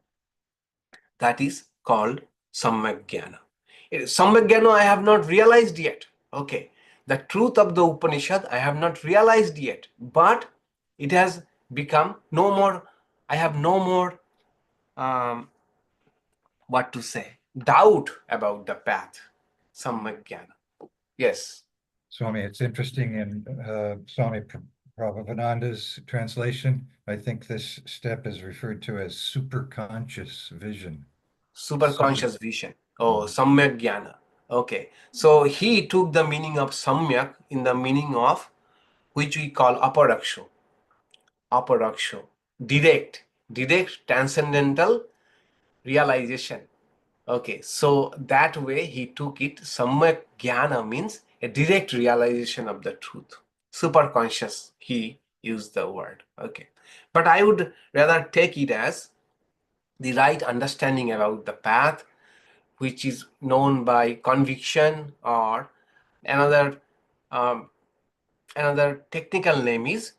That is called samyag-jñānena. Samyag-jñānena I have not realized yet. Okay, the truth of the Upanishad I have not realized yet, but it has become no more. I have no more what to say, doubt about the path. Samyag-jñānena. Yes. Swami, it's interesting in Swami Prabhavananda's translation. I think this step is referred to as superconscious vision. Superconscious vision. Oh, samyag-jñānena. Okay. So he took the meaning of samyak in the meaning of which we call aparaksho. Aparaksho. Direct transcendental realization. Okay, so that way he took it. Samyag-jñānena means a direct realization of the truth. Superconscious, he used the word. Okay, but I would rather take it as the right understanding about the path, which is known by conviction, or another technical name is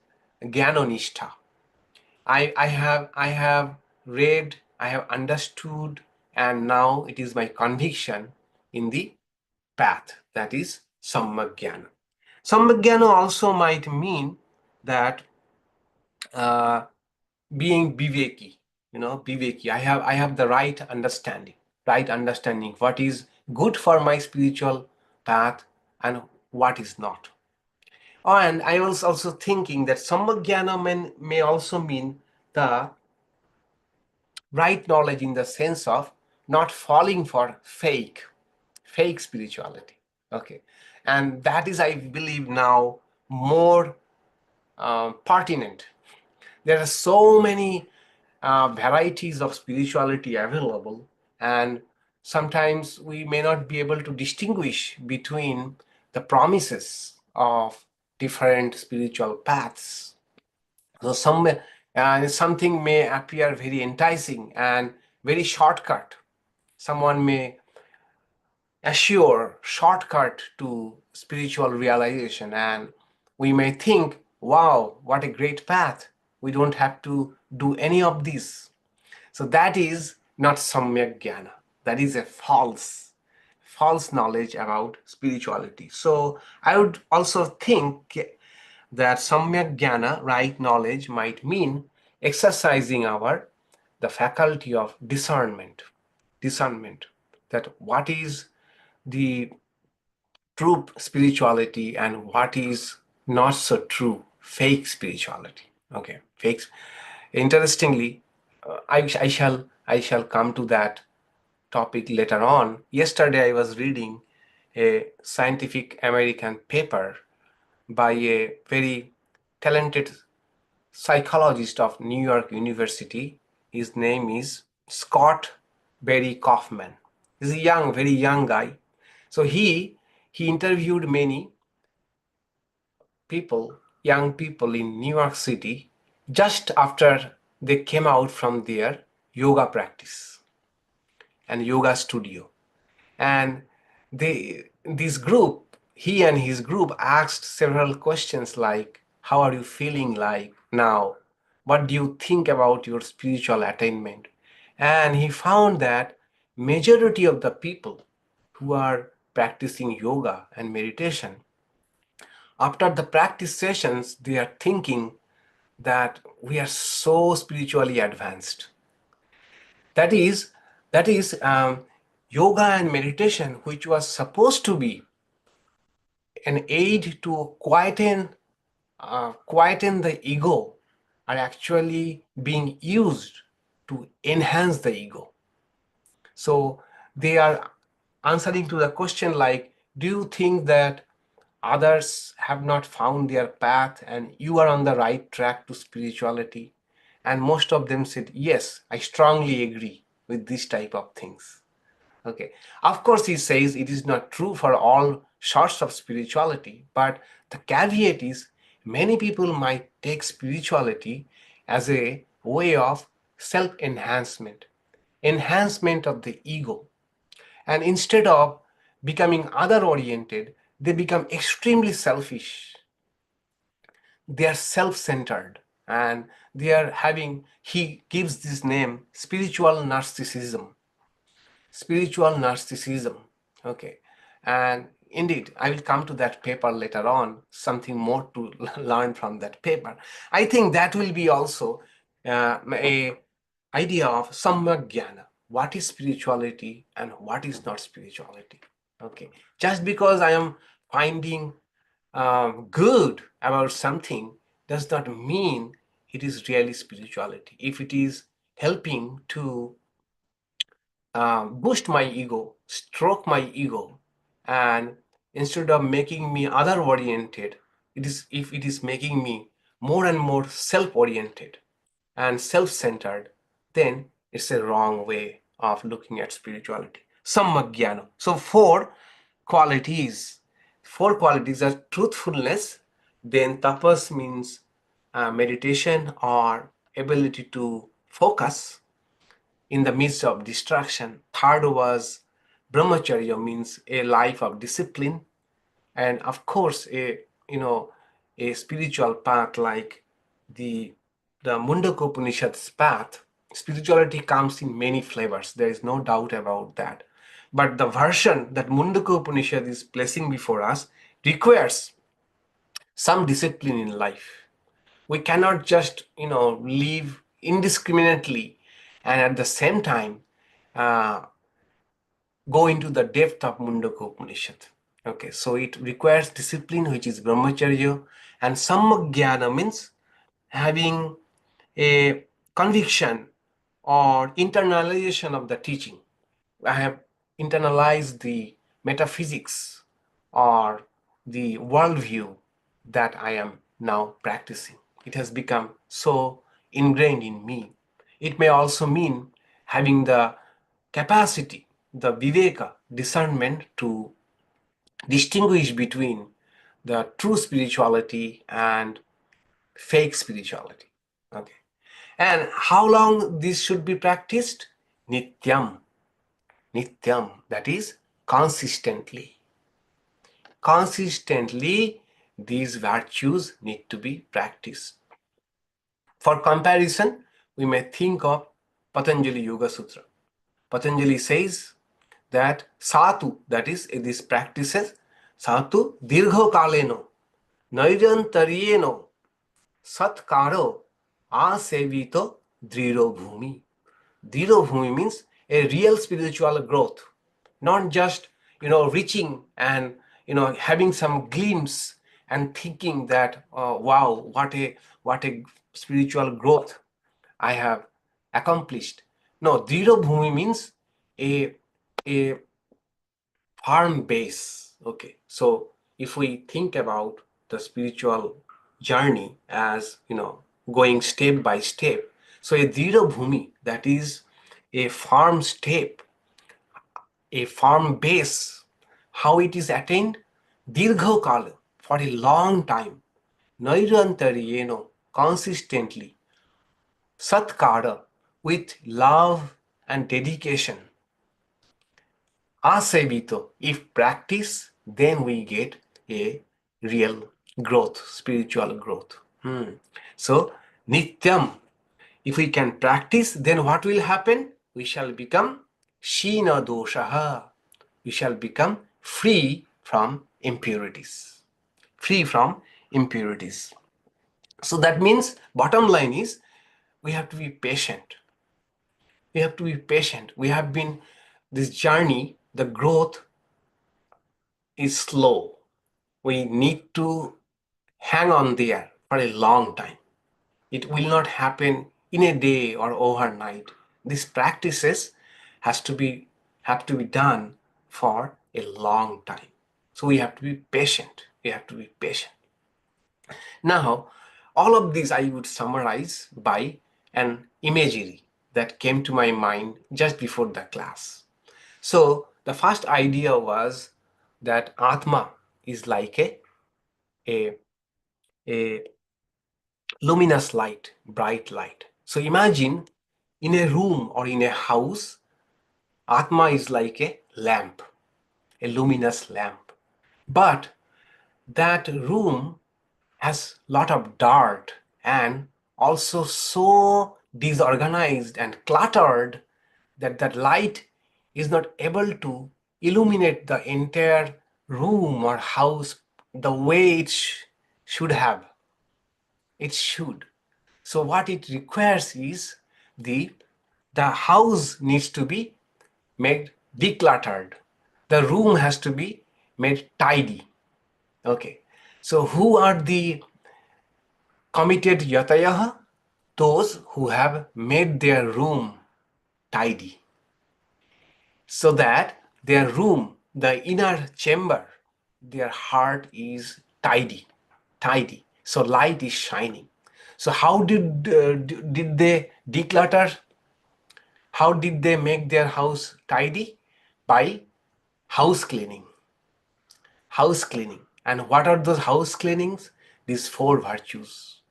jnanonishta. I have read, I have understood, and now it is my conviction in the path, that is samyag-jñānena. Samyag-jñānena also might mean that being viveki, viveki. I have the right understanding what is good for my spiritual path and what is not. Oh, and I was also thinking that samyag-jñānena may also mean the right knowledge in the sense of not falling for fake spirituality. Okay, and that is, I believe, now more pertinent. There are so many varieties of spirituality available, and sometimes we may not be able to distinguish between the promises of different spiritual paths. So something may appear very enticing and very shortcut. Someone may assure shortcut to spiritual realization, and we may think, wow, what a great path. We don't have to do any of this. So that is not samyag-jñānena. That is a false knowledge about spirituality. So I would also think that samyag-jñānena, right knowledge, might mean exercising the faculty of discernment, that what is the true spirituality and what is not so true, fake spirituality. Okay, fake. Interestingly, I shall come to that topic later on. Yesterday I was reading a scientific American paper by a very talented psychologist of New York University. His name is Scott Barry Kaufman. He's a very young guy. So he interviewed many young people in New York City just after they came out from their yoga practice and yoga studio. And this group he and his group asked several questions like, how are you feeling like now? What do you think about your spiritual attainment? And he found that majority of the people who are practicing yoga and meditation, after the practice sessions, they are thinking that we are so spiritually advanced. That is, yoga and meditation, which was supposed to be an aid to quieten the ego, are actually being used to enhance the ego. So they are answering to the question like, do you think that others have not found their path and you are on the right track to spirituality? And most of them said, yes, I strongly agree with this type of things. Okay. Of course, he says it is not true for all sorts of spirituality, but the caveat is many people might take spirituality as a way of self-enhancement, enhancement of the ego. And instead of becoming other-oriented, they become extremely selfish. They are self-centered, and they are having, he gives this name, spiritual narcissism. Spiritual narcissism. Okay. And indeed, I will come to that paper later on, something more to learn from that paper. I think that will be also a idea of samyag-jñānena. What is spirituality and what is not spirituality? Okay. Just because I am finding good about something does not mean it is really spirituality. If it is helping to boost my ego, stroke my ego, and instead of making me other-oriented, if it is making me more and more self-oriented and self-centered, then it's a wrong way of looking at spirituality. Samyag-jñānena. So four qualities are truthfulness, then tapas means meditation or ability to focus in the midst of distraction. Third was brahmacharya, means a life of discipline, and of course a spiritual path like the Mundaka Upanishad's path. Spirituality comes in many flavors. There is no doubt about that. But the version that Mundaka Upanishad is placing before us requires some discipline in life. We cannot just live indiscriminately and at the same time go into the depth of Mundaka Upanishad. Okay, so it requires discipline, which is brahmacharya, and samyag-jñānena means having a conviction or internalization of the teaching. I have internalized the metaphysics or the worldview that I am now practicing. It has become so ingrained in me. It may also mean having the capacity, the viveka, discernment to distinguish between the true spirituality and fake spirituality. Okay. And how long this should be practiced? Nityam. Nityam, that is consistently. Consistently, these virtues need to be practiced. For comparison, we may think of Patanjali Yoga Sutra. Patanjali says that satu, that is, these practices, satu dirgho kaleno, nairantaryeno, satkaro, asevito driro bhumi. Driro bhumi means a real spiritual growth, not just reaching and having some glimpse and thinking that wow, what a spiritual growth I have accomplished. No, driro bhumi means a firm base. Okay, so if we think about the spiritual journey as going step by step, so a drira bhumi, that is a firm step, a firm base. How it is attained? Dirgha kala, for a long time, nairantaryeno, consistently, satkara, with love and dedication, asevito, if practice, then we get a real growth, spiritual growth. So, nityam, if we can practice, then what will happen? We shall become kṣīṇadoṣāḥ. We shall become free from impurities. Free from impurities. So that means, bottom line is, we have to be patient. We have to be patient. We have been, this journey, the growth is slow. We need to hang on there for a long time. It will not happen in a day or overnight. These practices have to be done for a long time. So we have to be patient. We have to be patient. Now, all of these I would summarize by an imagery that came to my mind just before the class. So the first idea was that Ātmā is like a luminous light, bright light. So imagine in a room or in a house, Ātmā is like a lamp, a luminous lamp. But that room has a lot of dirt and also so disorganized and cluttered that that light is not able to illuminate the entire room or house the way it should have. It should. So what it requires is the house needs to be made decluttered. The room has to be made tidy. Okay. So who are the committed yatayaḥ? Those who have made their room tidy, so that their room, the inner chamber, their heart is tidy. So light is shining. So how did they declutter? How did they make their house tidy? By house cleaning. House cleaning. And what are those house cleanings? These four virtues.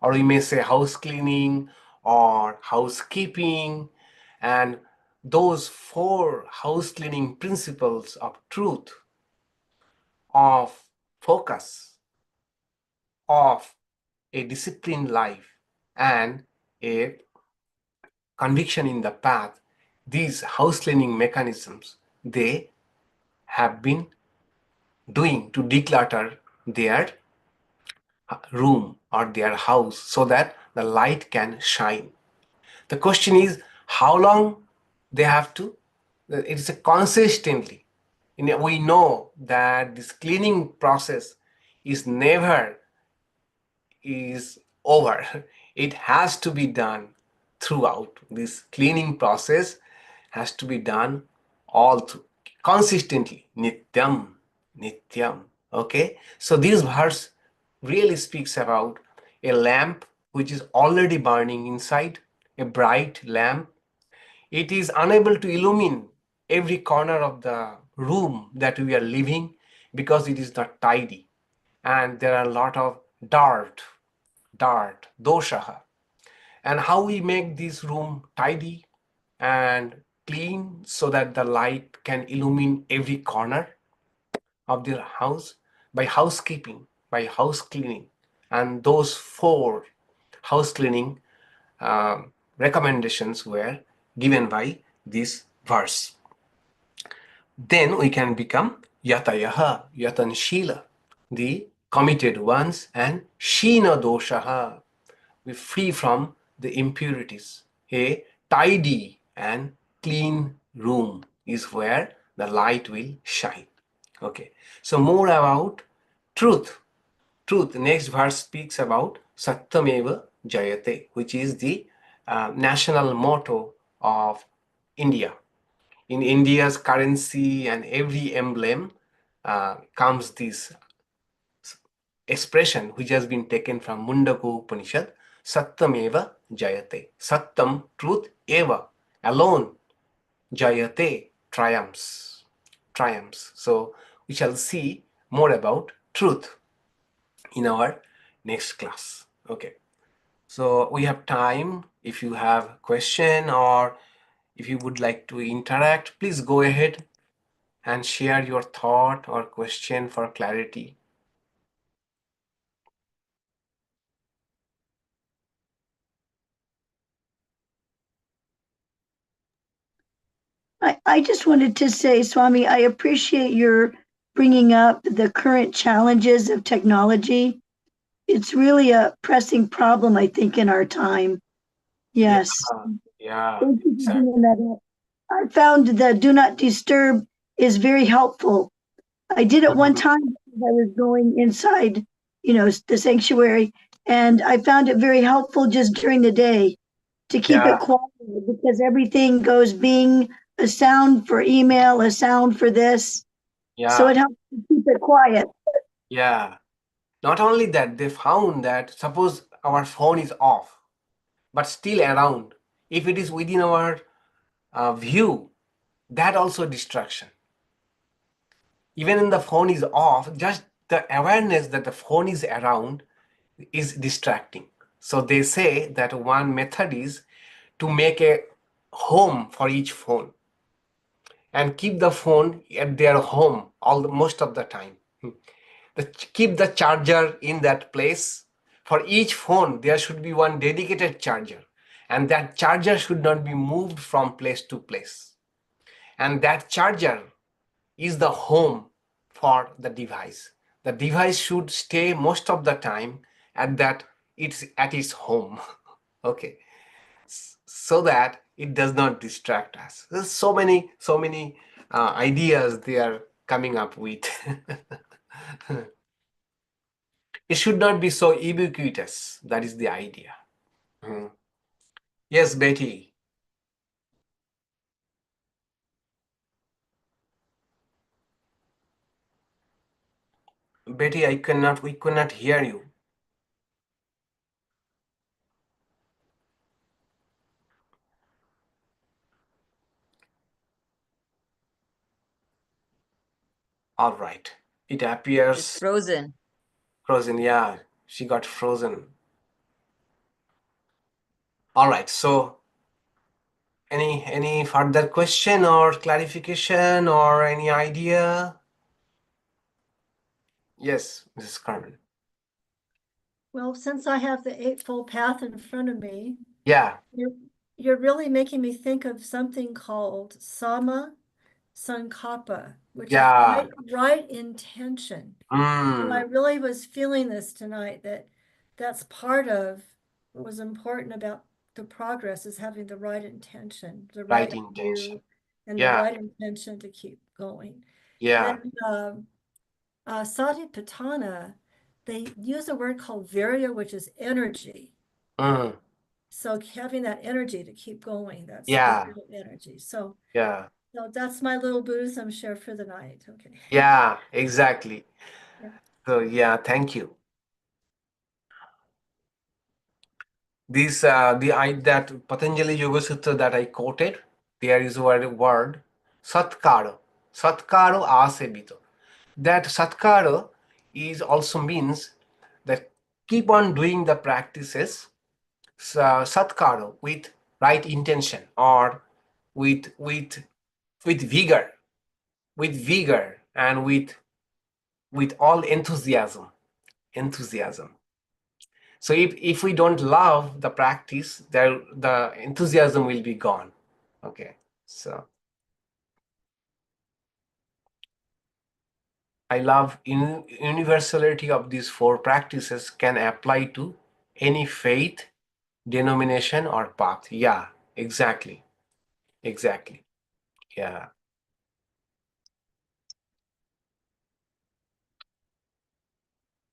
Or we may say house cleaning or housekeeping. And those four house cleaning principles of truth, of focus, of a disciplined life, and a conviction in the path, these house cleaning mechanisms, they have been doing to declutter their room or their house so that the light can shine. The question is how long they have to. It is a consistently. We know that this cleaning process is never is over. It has to be done throughout. This cleaning process has to be done all through, consistently. Nityam, nityam. Okay, so this verse really speaks about a lamp which is already burning inside, a bright lamp. It is unable to illumine every corner of the room that we are living because it is not tidy, and there are a lot of dirt, doshaha. And how we make this room tidy and clean so that the light can illumine every corner of the house? By housekeeping, by house cleaning. And those four house cleaning recommendations were given by this verse. Then we can become yatayaḥ, yatanshila, the committed ones, and kṣīṇadoṣāḥ, we free from the impurities. A tidy and clean room is where the light will shine. Okay, so more about truth. Truth, next verse speaks about satyameva-jayate, which is the national motto of India. In India's currency and every emblem comes this expression which has been taken from Mundaka Upanishad, satyameva-jayate. Satyam, truth, eva, alone, jayate, triumphs. So we shall see more about truth in our next class. Okay, so we have time. If you have question or if you would like to interact, please go ahead. and share your thought or question for clarity. I just wanted to say, Swami, I appreciate your bringing up the current challenges of technology. It's really a pressing problem, I think, in our time. Yes. Yeah. Thank you for Exactly. bringing that up. I found the do not disturb is very helpful. I did it one time because I was going inside, the sanctuary, and I found it very helpful just during the day to keep Yeah. it quiet because everything goes being a sound for email, a sound for this. So it Yeah. helps to keep it quiet. Yeah. Not only that, they found that suppose our phone is off, but still around. If it is within our view, that also distraction. Even when the phone is off, just the awareness that the phone is around is distracting. So they say that one method is to make a home for each phone and keep the phone at their home most of the time. Keep the charger in that place. For each phone, there should be one dedicated charger, and that charger should not be moved from place to place. And that charger is the home for the device. The device should stay most of the time it's at its home. Okay, so that it does not distract us. There's so many ideas they are coming up with. It should not be so ubiquitous. That is the idea. Mhm. Yes, Betty. Betty, we cannot hear you. All right. It It's appears frozen. frozen. Yeah, she got frozen. All right. So, any further question or clarification or any idea? Yes, Mrs. Carmen. Well, since I have the Eightfold Path in front of me, Yeah. you're really making me think of something called Sama Sankappa, which is Yeah. right intention. And I really was feeling this tonight, that's part of what was important about the progress is having the right intention, the Right right intention. view, and the Yeah. right intention to keep going. Yeah. And Satipatthana, they use a word called virya, which is energy. Mm. So having that energy to keep going, that's Yeah. spiritual energy. So Yeah. that's my little Buddhism share for the night. Okay. Yeah, exactly. Yeah. So yeah, thank you. That Patanjali Yoga Sutra that I quoted, there is a word satkaro. Satkaro asebito. That satkaro is also means that keep on doing the practices satkaro with right intention or with vigor, and with all enthusiasm. So if we don't love the practice, the enthusiasm will be gone. Okay, so I love universality of these four practices can apply to any faith, denomination, or path. Yeah, exactly. Yeah.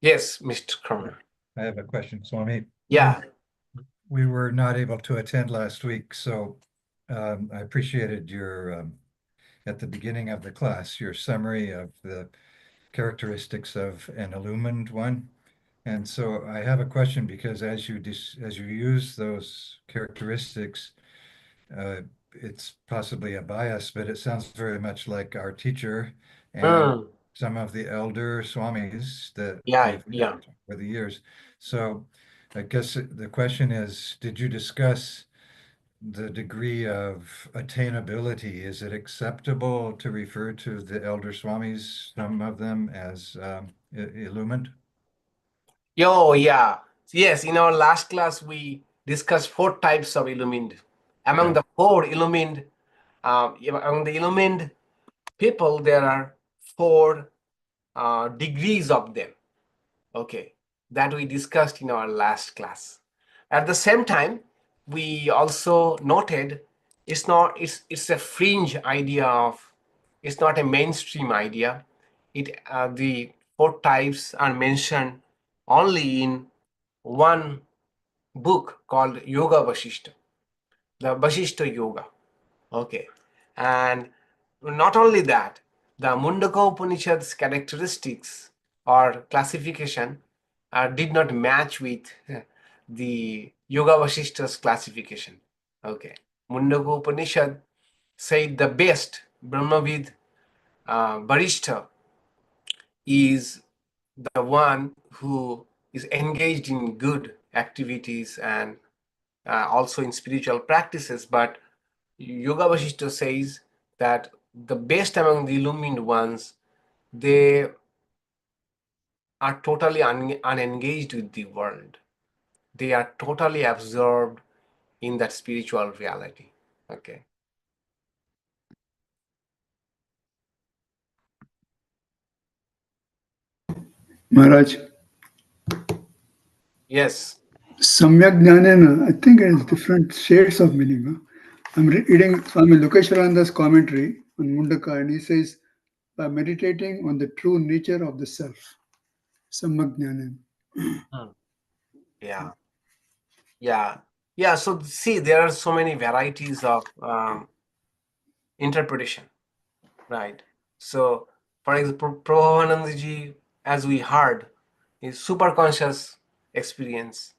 Yes, Mr. Kramer. I have a question, Swami. Yeah. We were not able to attend last week, so I appreciated your, at the beginning of the class, your summary of the characteristics of an illumined one. And so I have a question because as you use those characteristics, it's possibly a bias, but it sounds very much like our teacher and some of the elder swamis that we've met over the years. So I guess the question is, did you discuss the degree of attainability, is it acceptable to refer to the elder swamis, some of them, as illumined? Oh, yeah. Yes, in our last class, we discussed 4 types of illumined. Among Yeah. the 4 illumined, among the illumined people, there are 4 degrees of them. Okay, that we discussed in our last class. At the same time, we also noted it's a fringe idea of, it's not a mainstream idea. The 4 types are mentioned only in one book called Yoga Vasishta, the Vasishta Yoga. Okay, and not only that, the Mundaka Upanishad's characteristics or classification did not match with the Yoga Vasishta's classification. Okay, Mundaka Upanishad said the best Brahmavid Barishta is the one who is engaged in good activities and also in spiritual practices. But Yoga Vasishta says that the best among the illumined ones, they are totally unengaged with the world. They are totally absorbed in that spiritual reality. Okay. Maharaj, Yes. samyag-jñānena, I think it has different shades of meaning. Huh? I'm reading Swami Lokeshwarananda's commentary on Mundaka, and he says, by meditating on the true nature of the self, samyag-jñānena. Yeah. Yeah. Yeah. So see, there are so many varieties of interpretation, right? So, for example, Prabhupada, as we heard, is super conscious experience,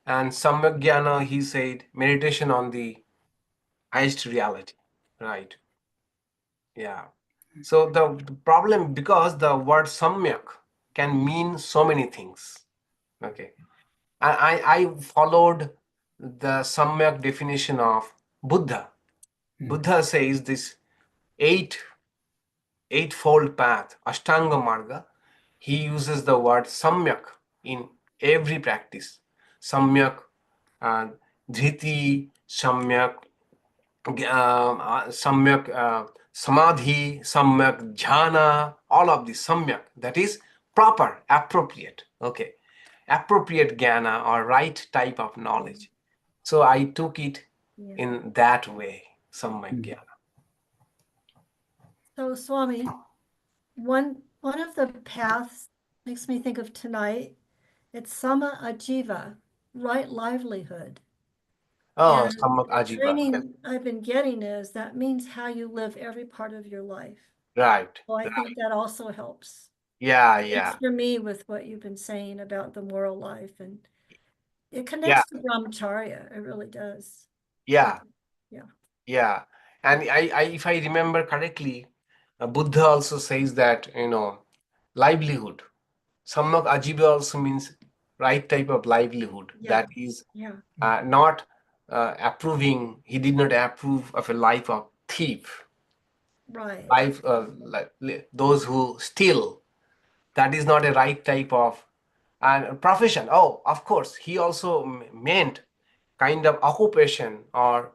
and samyag-jnana, he said, meditation on the highest reality, right? Yeah. So the problem, because the word samyak can mean so many things. Okay. I followed the samyak definition of Buddha. Buddha says this eightfold path, Ashtanga Marga. He uses the word samyak in every practice. Samyak, dhriti, samyak, samyak samadhi, samyak jhana, all of this samyak, that is proper, appropriate. Okay, appropriate jnana or right type of knowledge. So I took it in that way, samyak jnana. So Swami, one of the paths makes me think of tonight. It's samyag-jñānena, right livelihood. Oh, And samyak the ajiva. training I've been getting is that means how you live every part of your life. Right. Well, I think that also helps. Yeah, It's yeah, for me with what you've been saying about the moral life, and it connects to brahmacharya. It really does. yeah, Yeah. yeah. And if I remember correctly, Buddha also says that, livelihood. Samyak ajiva also means right type of livelihood. Yeah. That is Yeah. not approving. He did not approve of a life of thief, Right. life those who steal. That is not a right type of and profession. Oh, of course, he also meant kind of occupation or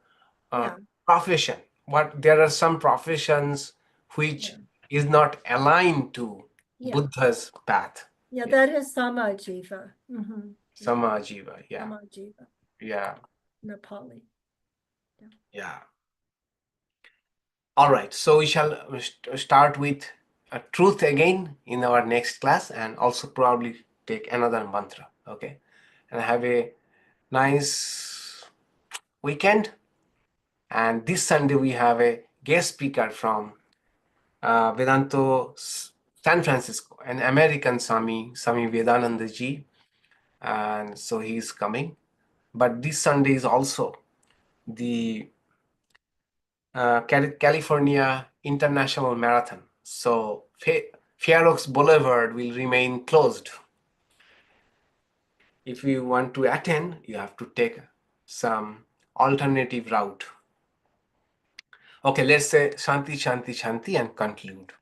Yeah. profession. But there are some professions which is not aligned to Yeah. Buddha's path. Yeah, that is samyag-jñānena. Samyag-jñānena, yeah. Samyag-jñānena, Yeah. Nepali. Yeah. All right. So we shall start with truth again in our next class, and also probably take another mantra. Okay. And have a nice weekend. And this Sunday we have a guest speaker from Vedanto San Francisco, an American Swami Vedananda ji. And so he is coming. But this Sunday is also the California International Marathon. So Fair Oaks Boulevard will remain closed. If you want to attend, you have to take some alternative route. Okay, let's say Shanti, Shanti, Shanti and conclude.